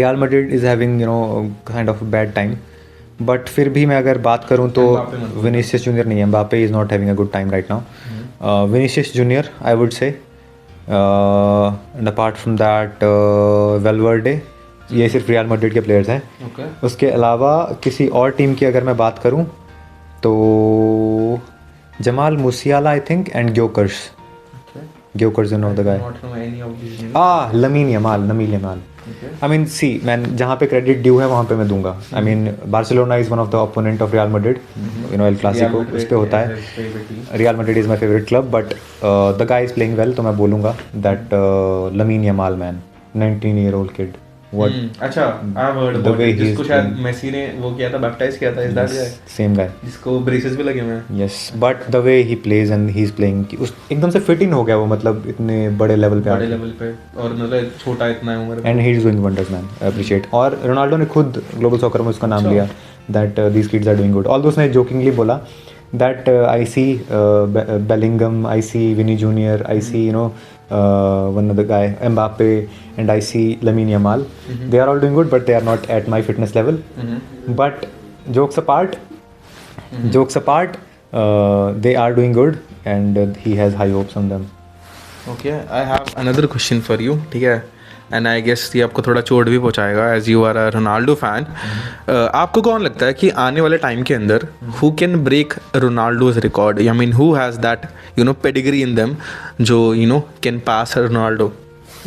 Real Madrid is having kind of a bad time. But फिर भी मैं अगर बात करूँ तो विनीसियस जूनियर नहीं है, Mbappe is not having a good time right now. Vinicius Junior, I would say. And apart from that Valverde, ये सिर्फ रियल मैड्रिड के प्लेयर्स हैं. उसके अलावा किसी और टीम की अगर मैं बात करूं तो Jamal Musiala I think, and Gyokeres you know the guy. Lamine Yamal. I mean see man, जहाँ पे क्रेडिट ड्यू है वहाँ पे मैं दूंगा. I mean Barcelona is one of the opponent of Real Madrid, El Clasico उस पर होता है. Real Madrid is my favourite club, but the guy is playing well, तो मैं बोलूँगा that Lamine Yamal man, 19-year-old kid. What? अच्छा, I've heard about it. जिसको शायद मेसी ने वो किया था, बैप्टाइज किया था, इस दैट गाय, सेम गाय जिसको ब्रेसेस भी लगे हुए हैं. Yes, but the way he plays and he is playing, उस एकदम से फिट इन हो गया वो, मतलब इतने बड़े लेवल पे और मतलब छोटा इतना है उम्र, and he is doing wonders man, appreciate. और रोनाल्डो ने खुद ग्लोबल सॉकर में उसका नाम लिया, that these kids are doing good. Although उसने जोकिंगली बोला that I see Bellingham, I see Vinny Junior, I see one other guy, Mbappe, and I see Lamine Yamal. They are all doing good, but they are not at my fitness level. But jokes apart, they are doing good, and he has high hopes on them. Okay, I have another question for you, ठीक है. And I guess ये आपको थोड़ा चोट भी पहुंचाएगा, as you are a Ronaldo fan. आपको कौन लगता है कि आने वाले टाइम के अंदर who can break Ronaldo's record, I mean who has that pedigree in them, जो कैन पास रोनाल्डो?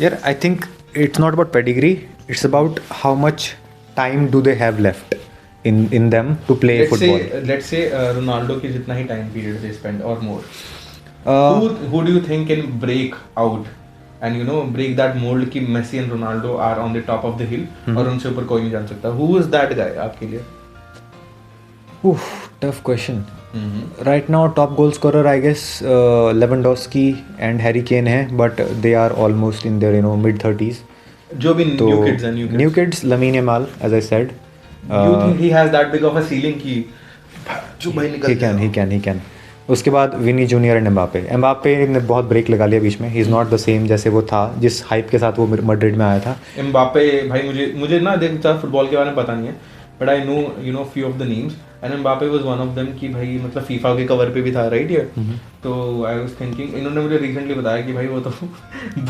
यार I think it's not about pedigree, it's about how much time do they have left in them to play football. Let's say Ronaldo की जितना ही time period they spend और more, who do you think can break out and break that mold कि Messi and Ronaldo are on the top of the hill और उनसे ऊपर कोई नहीं जान सकता? Who is that guy आपके लिए? Tough question. Right now top goal scorer I guess Lewandowski and Harry Kane है, but they are almost in their mid-30s. जो भी new kids, Lamine Yamal, as I said. You think he has that big of a ceiling कि जो भाई निकल he can. उसके बाद विनी junior and Mbappe ने बहुत ब्रेक लगा लिया बीच में. ही इज़ नॉट द सेम जैसे वो था, जिस हाइप के साथ वो मैड्रिड में आया था. एम्बापे भाई मुझे ना देखता फुटबॉल के बारे में पता नहीं है, but I know few of the names, and Mbappe was one of them कि भाई मतलब फीफा के कवर पे भी था, राइट? ये तो आई वाज थिंकिंग, इन्होंने मुझे रिसेंटली बताया कि भाई वो तो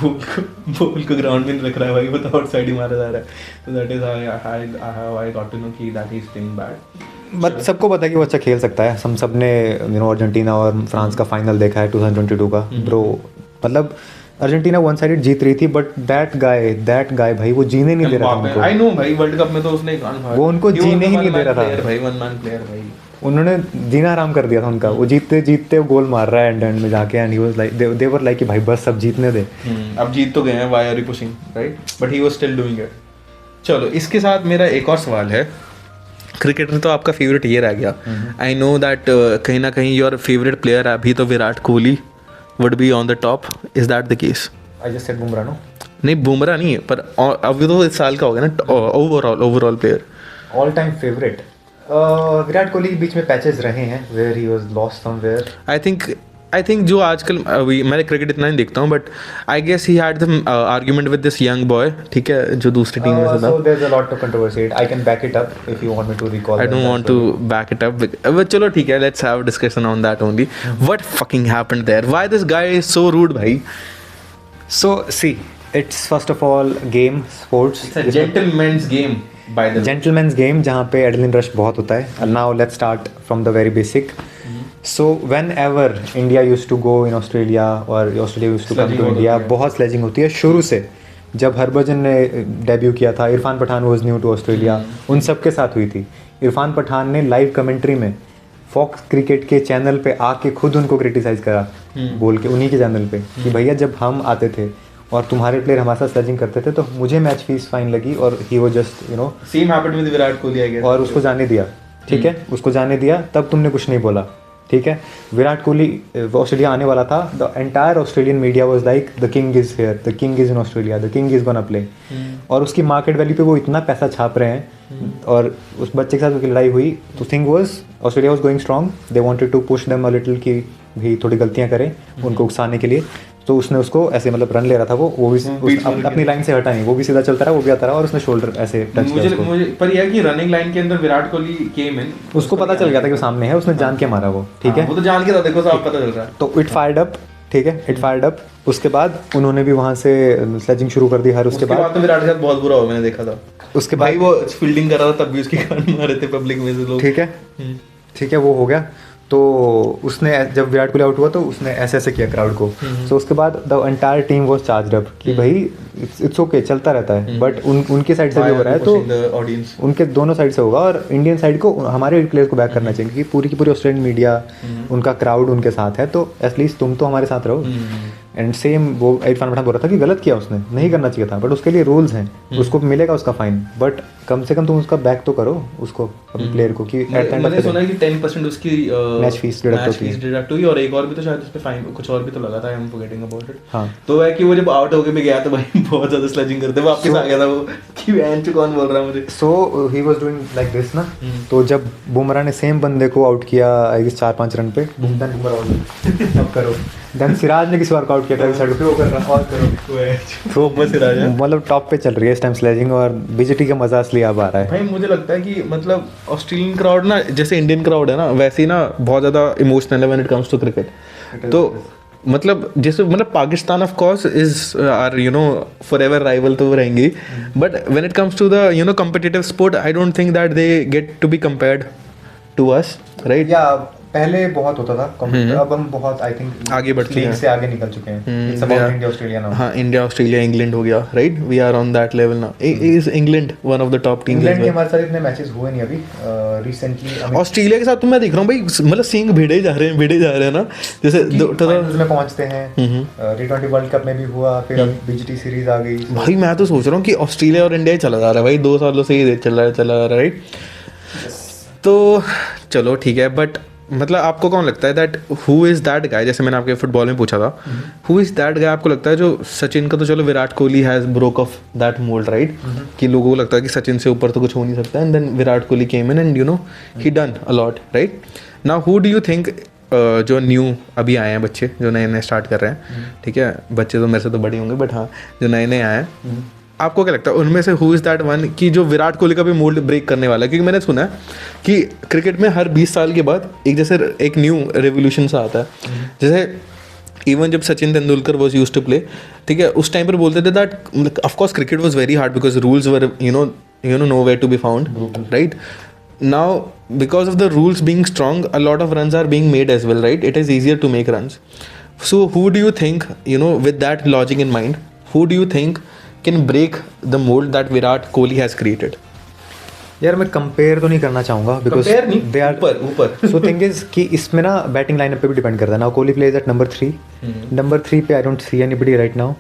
बॉल को ग्राउंड में नहीं रख रहा है भाई, वो तो आउटसाइड ही मारा जा रहा है. तो that is I got to know कि that is playing bad. But सबको पता है कि वो अच्छा खेल सकता है. हम सब ने अर्जेंटीना और फ्रांस का फाइनल देखा है 2022 का. ब्रो मतलब अर्जेंटीना वन साइडेड जीत रही थी, बट दैट गाय भाई वो जीने नहीं दे रहा था उनको. आई नो भाई, वर्ल्ड कप में तो उसने वो उनको जीने ही नहीं दे रहा था भाई. वन मैन प्लेयर भाई. उन्होंने जीना आराम कर दिया था उनका। वो जीतते जीतते वो गोल मार रहा है एंड में जाके, and he was like they were like कि भाई बस सब जीतने दे। अब जीत तो गए हैं, why are you pushing, right? But he was still doing it. चलो इसके साथ मेरा एक और सवाल है, क्रिकेटर तो आपका फेवरेट ये रह गया, आई नो दैट कहीं ना कहीं योर फेवरेट प्लेयर अभी तो Virat Kohli would be on the top, is that the case? I just said Bumrah. No नहीं बुमराह नहीं है, पर अभी तो इस साल का हो गया ना overall player. All time favourite Virat Kohli. बीच में पैचेस रहे हैं where he was lost somewhere. I think जो आजकल अभी मैं क्रिकेट इतना नहीं देखता हूँ, but I guess he had the argument with this young boy, ठीक है, जो दूसरी टीम में था। So there's a lot of controversy. I can back it up if you want me to recall. I don't want to back it up. But चलो ठीक है, let's have a discussion on that only. What fucking happened there? Why this guy is so rude, भाई? So see, it's first of all game, sports. It's a gentleman's game by the way. Gentleman's game जहाँ पे adrenaline rush बहुत होता है। Now let's start from the very basic. So whenever India used to go in Australia or Australia used to come to India, बहुत sledging होती है शुरू से। जब हरभजन ने डेब्यू किया था, Irfan Pathan was new to Australia, उन सब के साथ हुई थी। इरफान पठान ने लाइव कमेंट्री में फॉक्स क्रिकेट के चैनल पे आके खुद उनको क्रिटिसाइज करा, बोल के उन्हीं के चैनल पे कि भैया जब हम आते थे और तुम्हारे प्लेयर हमारे साथ स्लेजिंग करते थे तो मुझे मैच फीस फाइन लगी, और ही वो just Same happened with Virat Kohli, I guess. और उसको जाने दिया, ठीक है, उसको जाने दिया, तब तुमने कुछ नहीं बोला, ठीक है। विराट कोहली ऑस्ट्रेलिया आने वाला था, the entire Australian media was like the king is here, the king is in Australia, the king is gonna play. और उसकी मार्केट वैल्यू पे वो इतना पैसा छाप रहे हैं, और उस बच्चे के साथ उसकी लड़ाई हुई तो thing was Australia was going strong, they wanted to push them a little कि भी थोड़ी गलतियां करें उनको उकसाने के लिए। तो उसने उसको ऐसे मतलब रन ले रहा था, वो भी अपनी लाइन से हटा नहीं, वो भी सीधा चलता रहा, वो भी आता रहा, और उसने शोल्डर ऐसे टच किया उसको। मुझे पर यह कि रनिंग लाइन के अंदर विराट कोहली केम इन, उसको पता चल गया था कि वो सामने है, उसने जान के मारा वो, ठीक है, वो तो जान के था, देखो साफ पता चल रहा है। तो इट फायर्ड अप, ठीक है, इट फायर्ड अप। उसके बाद उन्होंने भी वहाँ से स्लेजिंग शुरू कर दी हर उसके बाद तो विराट के साथ बहुत बुरा हुआ, मैंने देखा था। उसके बाद भाई वो फील्डिंग कर रहा था तब भी उसकी गान मार रहे थे पब्लिक में से लोग, ठीक है, ठीक है, वो हो गया। तो उसने जब विराट कोहली आउट हुआ तो उसने ऐसे ऐसे किया क्राउड को। सो उसके बाद the entire team was charged up कि भाई इट्स ओके, चलता रहता है, बट उनके साइड से भी हो रहा है तो उनके दोनों साइड से होगा, और इंडियन साइड को हमारे प्लेयर को बैक करना चाहिए, क्योंकि पूरी की पूरी ऑस्ट्रेलियन मीडिया उनका क्राउड उनके साथ है, तो एटलीस्ट तुम तो हमारे साथ रहो। एंड सेम वो इरफान पठान बोल रहा था कि गलत किया उसने, नहीं करना चाहिए था, बट उसके लिए रूल्स हैं, उसको मिलेगा उसका फाइन, बट कम से कम तुम उसका बैक तो करो उसको, अपने प्लेयर को, कि मैंने सुना है कि 10% उसकी मैच फीस डिडक्ट हुई, और एक और भी तो शायद उस पे फाइन कुछ और भी तो लगा था, आई एम फॉरगेटिंग अबाउट इट। हाँ, तो है कि वो जब आउट होके भी गया तो भाई बहुत ज्यादा स्लेजिंग करते, वापस आ गया था वो कि वैन चु कौन बोल रहा है मुझे। So he was doing like this ना। तो जब बुमराह ने सेम बंदे को आउट किया आई गेस 4-5 रन पे, बुमराह आउट, अब करो, देन सिराज ने किसी और आउट किया था साइड पे, वो कर रहा और करो, तो बस सिराज मतलब टॉप पे चल रही है इस टाइम स्लेजिंग, और बीजेटी का मजा असली अब आ रहा है। भाई मुझे लगता है कि मतलब ऑस्ट्रेलियन क्राउड ना, जैसे इंडियन क्राउड है ना, वैसे ही ना बहुत ज़्यादा इमोशनल है when it comes to cricket. तो मतलब जैसे मतलब Pakistan of course is our forever rival तो वो रहेंगी, but when it comes to the competitive sport, I don't think that they get to be compared to us, right? या पहले बहुत होता था, अब हम बहुत आई थिंक आगे बढ़ चुके हैं, से आगे निकल चुके हैं। It's about India Australia now. हाँ, इंडिया ऑस्ट्रेलिया इंग्लैंड हो गया, right? We are on that level now. Is England one of the top teams? England के हमारे साथ इतने मैचेस हुए नहीं अभी रिसेंटली। ऑस्ट्रेलिया के साथ तो मैं देख रहा हूँ भाई, मतलब सींग भिड़े जा रहे हैं ना, जैसे फाइनल्स में पहुंचते हैं, T20 वर्ल्ड कप में भी हुआ, फिर अब बीजीटी सीरीज आ गई। भाई मैं तो सोच रहा हूँ कि ऑस्ट्रेलिया और इंडिया ही चला जा रहा है भाई, 2 सालों से ही चल रहा है, राइट? तो चलो ठीक है, बट मतलब आपको कौन लगता है that who is that guy, जैसे मैंने आपके फुटबॉल में पूछा था, हु इज़ दैट गाय आपको लगता है जो सचिन का, तो चलो Virat Kohli has broke of that mould, right? कि लोगों को लगता है कि सचिन से ऊपर तो कुछ हो नहीं सकता, and then Virat Kohli came in and he done a lot, right? Now who do you think जो न्यू अभी आए हैं बच्चे, जो नए नए स्टार्ट कर रहे हैं, ठीक है, बच्चे तो मेरे से तो बड़े होंगे, बट हाँ जो नए नए आए हैं, आपको क्या लगता है उनमें से हु इज़ दैट वन कि जो विराट कोहली का भी मोल्ड ब्रेक करने वाला है? क्योंकि मैंने सुना है कि क्रिकेट में हर 20 साल के बाद एक न्यू रेवोल्यूशन सा आता है। जैसे इवन जब Sachin Tendulkar was use to play, ठीक है, उस टाइम पर बोलते थे that of course cricket was very hard because rules were nowhere to be found, right? Now because of the rules being strong, a lot of runs are being made as well, right? It is easier to make runs. So who do you think, with that logic in mind, who do you think can break the mold that Virat Kohli has created? यार मैं compare तो नहीं करना चाहूँगा because Compare नहीं, they are ऊपर so thing is कि इसमें ना बैटिंग लाइनअप पे भी डिपेंड करता है. Now Kohli plays at number 3. Number 3 पे I don't see anybody right now,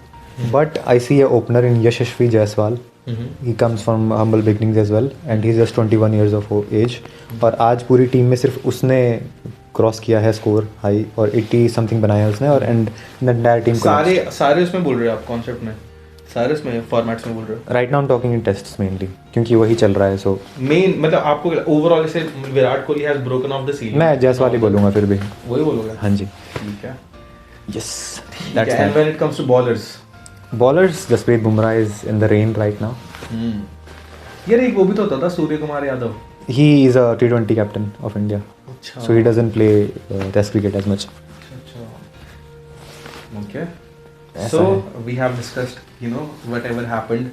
but I see a opener in Yashasvi Jaiswal. He comes from humble beginnings as well and he is just 21 years of age. और आज पूरी team में सिर्फ उसने cross किया है score high और 80 समथिंग बनाया है उसने. और एंड द एंटायर टीम सारे उसमें बोल रहे हो आप कॉन्सेप्ट में, सारे उसमें फॉर्मेट्स में बोल रहे हो right now. I am talking in tests mainly क्योंकि वही चल रहा है. सो मेन मतलब आपको ओवरऑल से Virat Kohli has broken of the series. मैं जायसवाल ही बोलूँगा फिर भी. वही बोलोगे? हाँ जी. ठीक है. Yes That's and when it comes to bowlers, Jasprit Bumrah is in the reign right now. यार एक वो भी तो होता था Surya Kumar Yadav. He is a T20 captain of India. अच्छा. So he doesn't play Test cricket as much. अच्छा. Okay. ऐसा So है. we have discussed, you know, whatever happened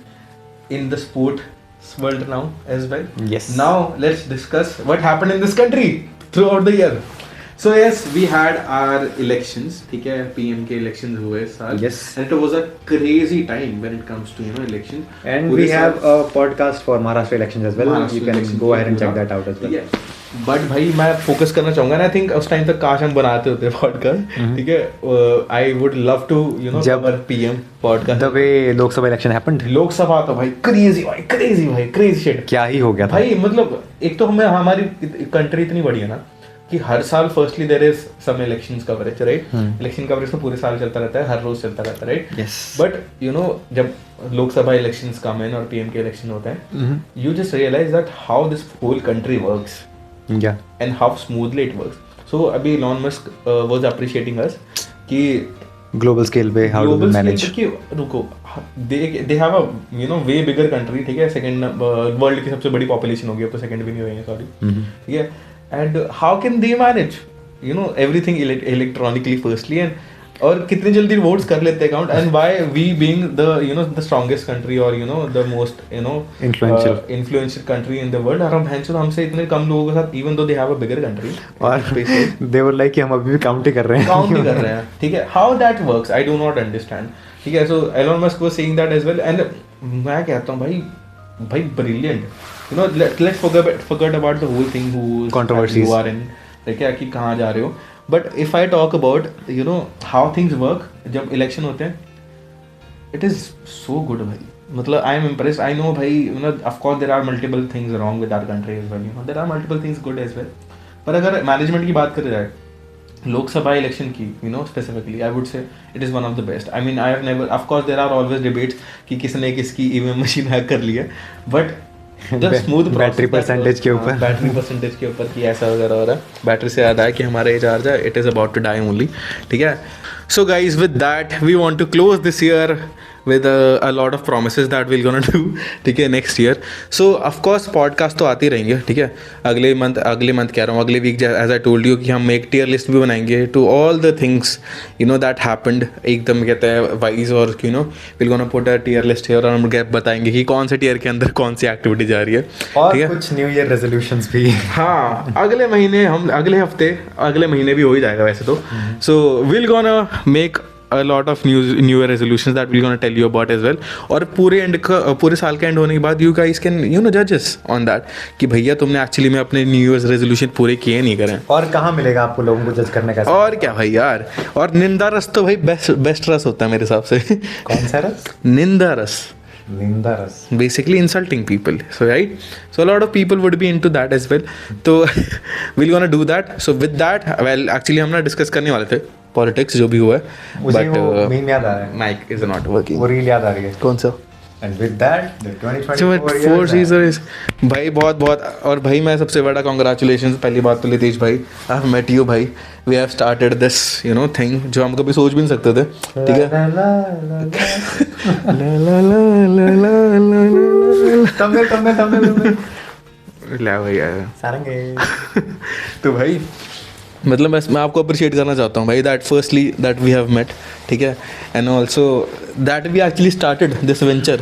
in the sports world now as well. Yes. Now let's discuss what happened in this country throughout the year. So yes, we had our elections. ठीक है, PM के elections हुए इस साल. Yes. And it was a crazy time when it comes to elections. And पूरे we have साल- a podcast for Maharashtra elections as well. Maharashtra You can elections go ahead and पूरा. check that out as well. ठीक है. But भाई मैं focus करना चाहूंगा ना. आई थिंक उस टाइम तक काश हम बनाते होते पॉडकास्ट. ठीक है. आई वुड लव टू जब cover PM podcast. The way Lok Sabha election happened. Lok Sabha तो भाई क्रेजी शिट. क्या ही हो गया था. भाई मतलब एक तो हमारी कंट्री इतनी बड़ी है ना कि हर साल firstly there is some elections coverage right. Election coverage तो पूरे साल चलता रहता है, हर रोज चलता रहता है राइट. Yes. बट जब लोकसभा इलेक्शंस कम इन और PM के इलेक्शन होते हैं, you just realise that how this whole country works Yeah. and how smoothly it works. So अभी Elon Musk was appreciating us कि Global scale पे how do we global manage? scale पे कि रुको, they have a way bigger country. ठीक है. Second world की सबसे बड़ी पॉपुलेशन होगी अब तो, सेकंड भी नहीं हुई है सॉरी. ठीक है. And how can they manage everything electronically firstly and और कितने जल्दी वोट्स कर लेते हैं count. And why we being the strongest country और the most influential country in the world, और हमसे इतने कम लोगों के साथ even though they have a bigger country और they were like कि हम अभी भी काउंट ही कर रहे हैं. काउंट ही कर रहे हैं. ठीक है. How that works I do not understand. ठीक है. So Elon Musk was saying that as well and मैं कहता हूँ भाई brilliant. Let's forget about the whole thing who Controversies. You are in. ठीक है कि कहाँ जा रहे हो. But if I talk about how things work जब इलेक्शन होते हैं, इट इज सो गुड भाई. मतलब I am impressed. I know भाई of course there are multiple things wrong with our country as well. There are multiple things good as well. पर अगर management की बात करी जाए लोकसभा इलेक्शन की specifically, I would say it is one of the best. I mean I have never, of course there are always debates कि किसने किसकी EVM मशीन हैक कर ली है, बट स्मूथ बैटरी परसेंटेज के ऊपर, बैटरी परसेंटेज के ऊपर कि ऐसा वगैरह हो रहा है. बैटरी से याद आया कि हमारा ये चार्ज है, it is about to die only. ठीक है. So guys with that we want to close this year with a lot of promises that we're gonna do. ठीक है. Next year. So of course podcast तो आते ही रहेंगे. ठीक है. अगले मंथ कह रहा हूँ, अगले week as I told you कि हम एक टियर लिस्ट भी बनाएंगे to all the things that happened. एकदम कहते हैं वाइज और we're gonna put a tier list here और हम बताएंगे कि कौन से टियर के अंदर कौन सी एक्टिविटी जा रही है. और कुछ न्यू ईयर रेजोल्यूशंस भी. हाँ अगले महीने हम अगले महीने भी हो ही जाएगा वैसे तो. सो we're gonna make a lot of new year resolutions that we're going to tell you about as well. और पूरे साल का एंड होने के बाद you guys can judge us on that कि भैया तुमने एक्चुअली में अपने न्यू ईयर रेजोल्यूशन पूरे किए नहीं करें. और कहाँ मिलेगा आपको लोगों को जज करने का? और क्या भाई यार. और निंदा रस तो भाई बेस्ट रस होता है मेरे हिसाब से. कौन सा रस? निंदा रस. Basically insulting people. So right. So a lot of people would be into that as well. So we're gonna do that. So with that, well actually हम ना डिस्कस करने वाले थे पॉलिटिक्स जो भी हुआ है. मुझे वो मीम याद आ रहा है. Mic is not working. वो रील याद आ रही है. कौन सा? And with that, the 2024 season is भाई बहुत और भाई मैं सबसे बड़ा congratulations पहली बात तो लितेश भाई, I have met you भाई. We have started this thing जो हम कभी सोच भी नहीं सकते थे. ठीक है. तमिल ला भाई यार. तो भाई मतलब मैं आपको अप्रिशिएट करना चाहता हूँ भाई that firstly that we have met. ठीक है. And also that we actually started this venture.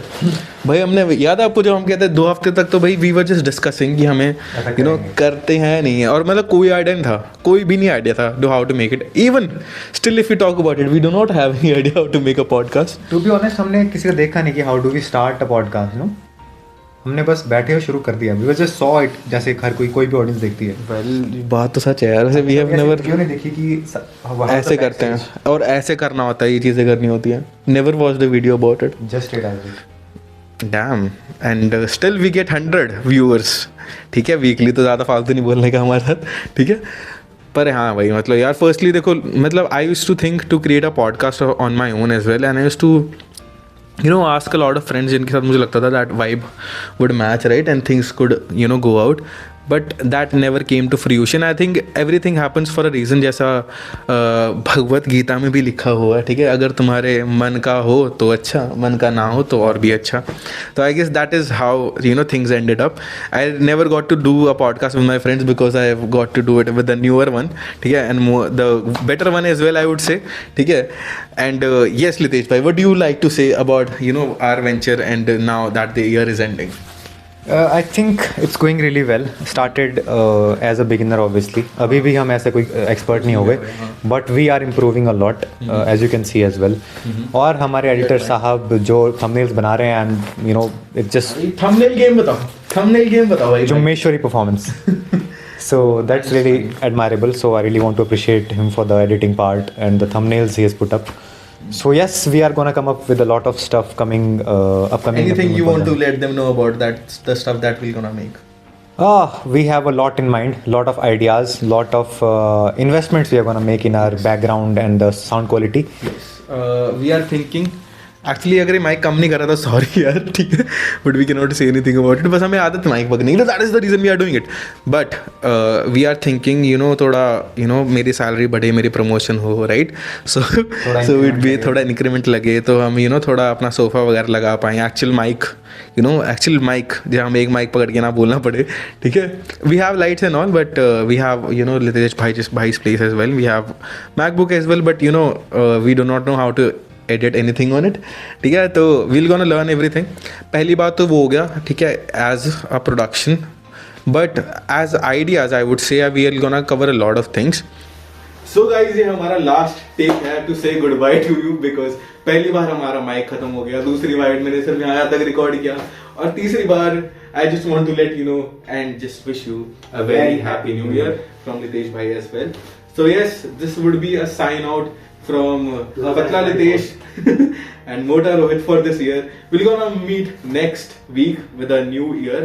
भाई हमने याद है आपको जब हम कहते 2 हफ्ते तक तो भाई वी वर जस्ट डिस्कसिंग कि हमें करते हैं नहीं है. और मतलब कोई आइडिया नहीं था, कोई भी नहीं आइडिया था do how to make it. Even still if you talk about it we do not have any idea how to make a podcast. To be honest हमने किसी को देखा नहीं कि how do we start a podcast. हमने बस बैठे हुए शुरू कर दिया, वी जस्ट सॉ इट, जैसे हर कोई भी ऑडियंस देखती है। वेल बात तो सच है यार, वैसे वी हैव नेवर वीडियो ने देखी कि ऐसे करते हैं और ऐसे करना होता है, ये चीज़ें करनी होती हैं। Never watch the video about it, just it as it. Damn, and still we get 100 viewers, ठीक है, वीकली। तो ज़्यादा फालतू नहीं बोलने का हमारे साथ, ठीक है। पर हाँ भाई, मतलब यार फर्स्टली देखो, मतलब I use to think to create a podcast on my own as well, and I use to ask a lot of friends जिनके साथ मुझे लगता था that vibe would match, right, and things could go out, but that never came to fruition. I think everything happens for a reason, जैसा भगवत गीता में भी लिखा हुआ है, ठीक है। अगर तुम्हारे मन का हो तो अच्छा, मन का ना हो तो और भी अच्छा। तो I guess that is how things ended up. I never got to do a podcast with my friends because I have got to do it with the newer one, ठीक है, and the better one as well, I would say, ठीक है। And yes Litesh bhai, what do you like to say about our venture and now that the year is ending? I think it's going really well. Started as a beginner obviously. अभी भी हम ऐसे कोई expert नहीं हो गए, but we are improving a lot, as you can see as well. और हमारे editor साहब जो thumbnails बना रहे हैं, and it just thumbnail game बताओ भाई, Jumeshwari performance. So that's really admirable. So I really want to appreciate him for the editing part and the thumbnails he has put up. So yes, we are gonna come up with a lot of stuff coming upcoming. Anything you want to let them know about that, the stuff that we're gonna make? We have a lot in mind, lot of ideas, lot of investments we are gonna make in our background and the sound quality. Yes. We are thinking, actually अगर ये mic काम नहीं कर रहा था, sorry यार, ठीक है, but we can not say anything about it, बस हमें आदत माइक पकड़ने की, that is the reason we are doing it. But we are thinking थोड़ा मेरी सैलरी बढ़े, मेरी प्रमोशन हो, राइट, सो इट भी थोड़ा इंक्रीमेंट लगे, तो हम थोड़ा अपना सोफ़ा वगैरह लगा पाएँ, एक्चुअल माइक जहाँ हमें एक माइक पकड़ के ना बोलना पड़े, ठीक है। We have lights and all, but we have Litesh भाई's place as well, we have MacBook as well, but we do not know how to edit anything on it, ठीक है। तो वील गोना लर्न एवरीथिंग। पहली बात तो वो हो गया, ठीक है, as a production, but as ideas I would say we are gonna cover a lot of things. So guys, ये हमारा लास्ट टेक है to say good bye to you, because पहली बार हमारा माइक खत्म हो गया, दूसरी बार मैंने सिर्फ यहाँ तक रिकॉर्ड किया, और तीसरी बार I just want to let and just wish you a very happy new year from Litesh bhai as well. So yes, this would be a sign out from Patla Litesh and Mota Rohit for this year. We're gonna meet next week with a new year,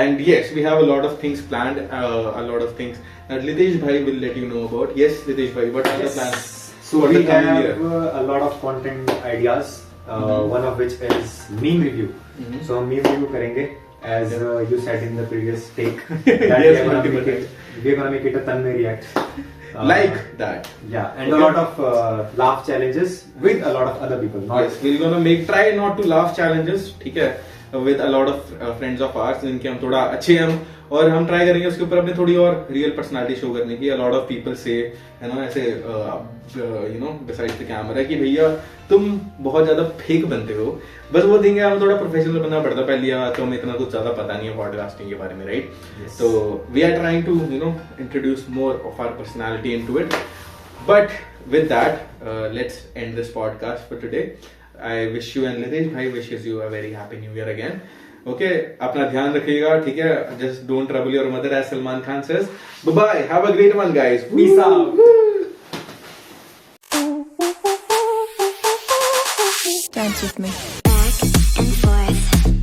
and yes, we have a lot of things planned, a lot of things that Litesh bhai will let you know about. Yes, Litesh bhai, what are the plans? So we have a lot of content ideas, one of which is meme review. So हम meme review करेंगे, as you said in the previous take, that Yes, we are gonna make it a Tanmay react. Like that. Yeah, and a lot of laugh challenges with a lot of other people. Yes, we're gonna try not to laugh challenges, ठीक है, with a lot of friends of ours जिनके हम थोड़ा अच्छे हैं, और हम try करेंगे उसके ऊपर अपनी थोड़ी और रियल पर्सनालिटी शो करने की। a lot of people say, ऐसे besides the camera कि भैया तुम बहुत ज़्यादा फेक बनते हो, बस वो देंगे, हमें थोड़ा प्रोफेशनल बनना पड़ता है पहले, तो हमें इतना कुछ ज़्यादा पता नहीं है पॉडकास्टिंग के बारे में, राइट। तो we are trying to introduce more of our personality into it, but with that let's end this podcast for today. I wish you and Litesh bhai wishes you a very happy new year again. Okay, अपना ध्यान रखिएगा, ठीक है, just don't trouble your mother as Salman Khan says. Bye bye, have a great one guys, peace out. Dance with me. Back and forth.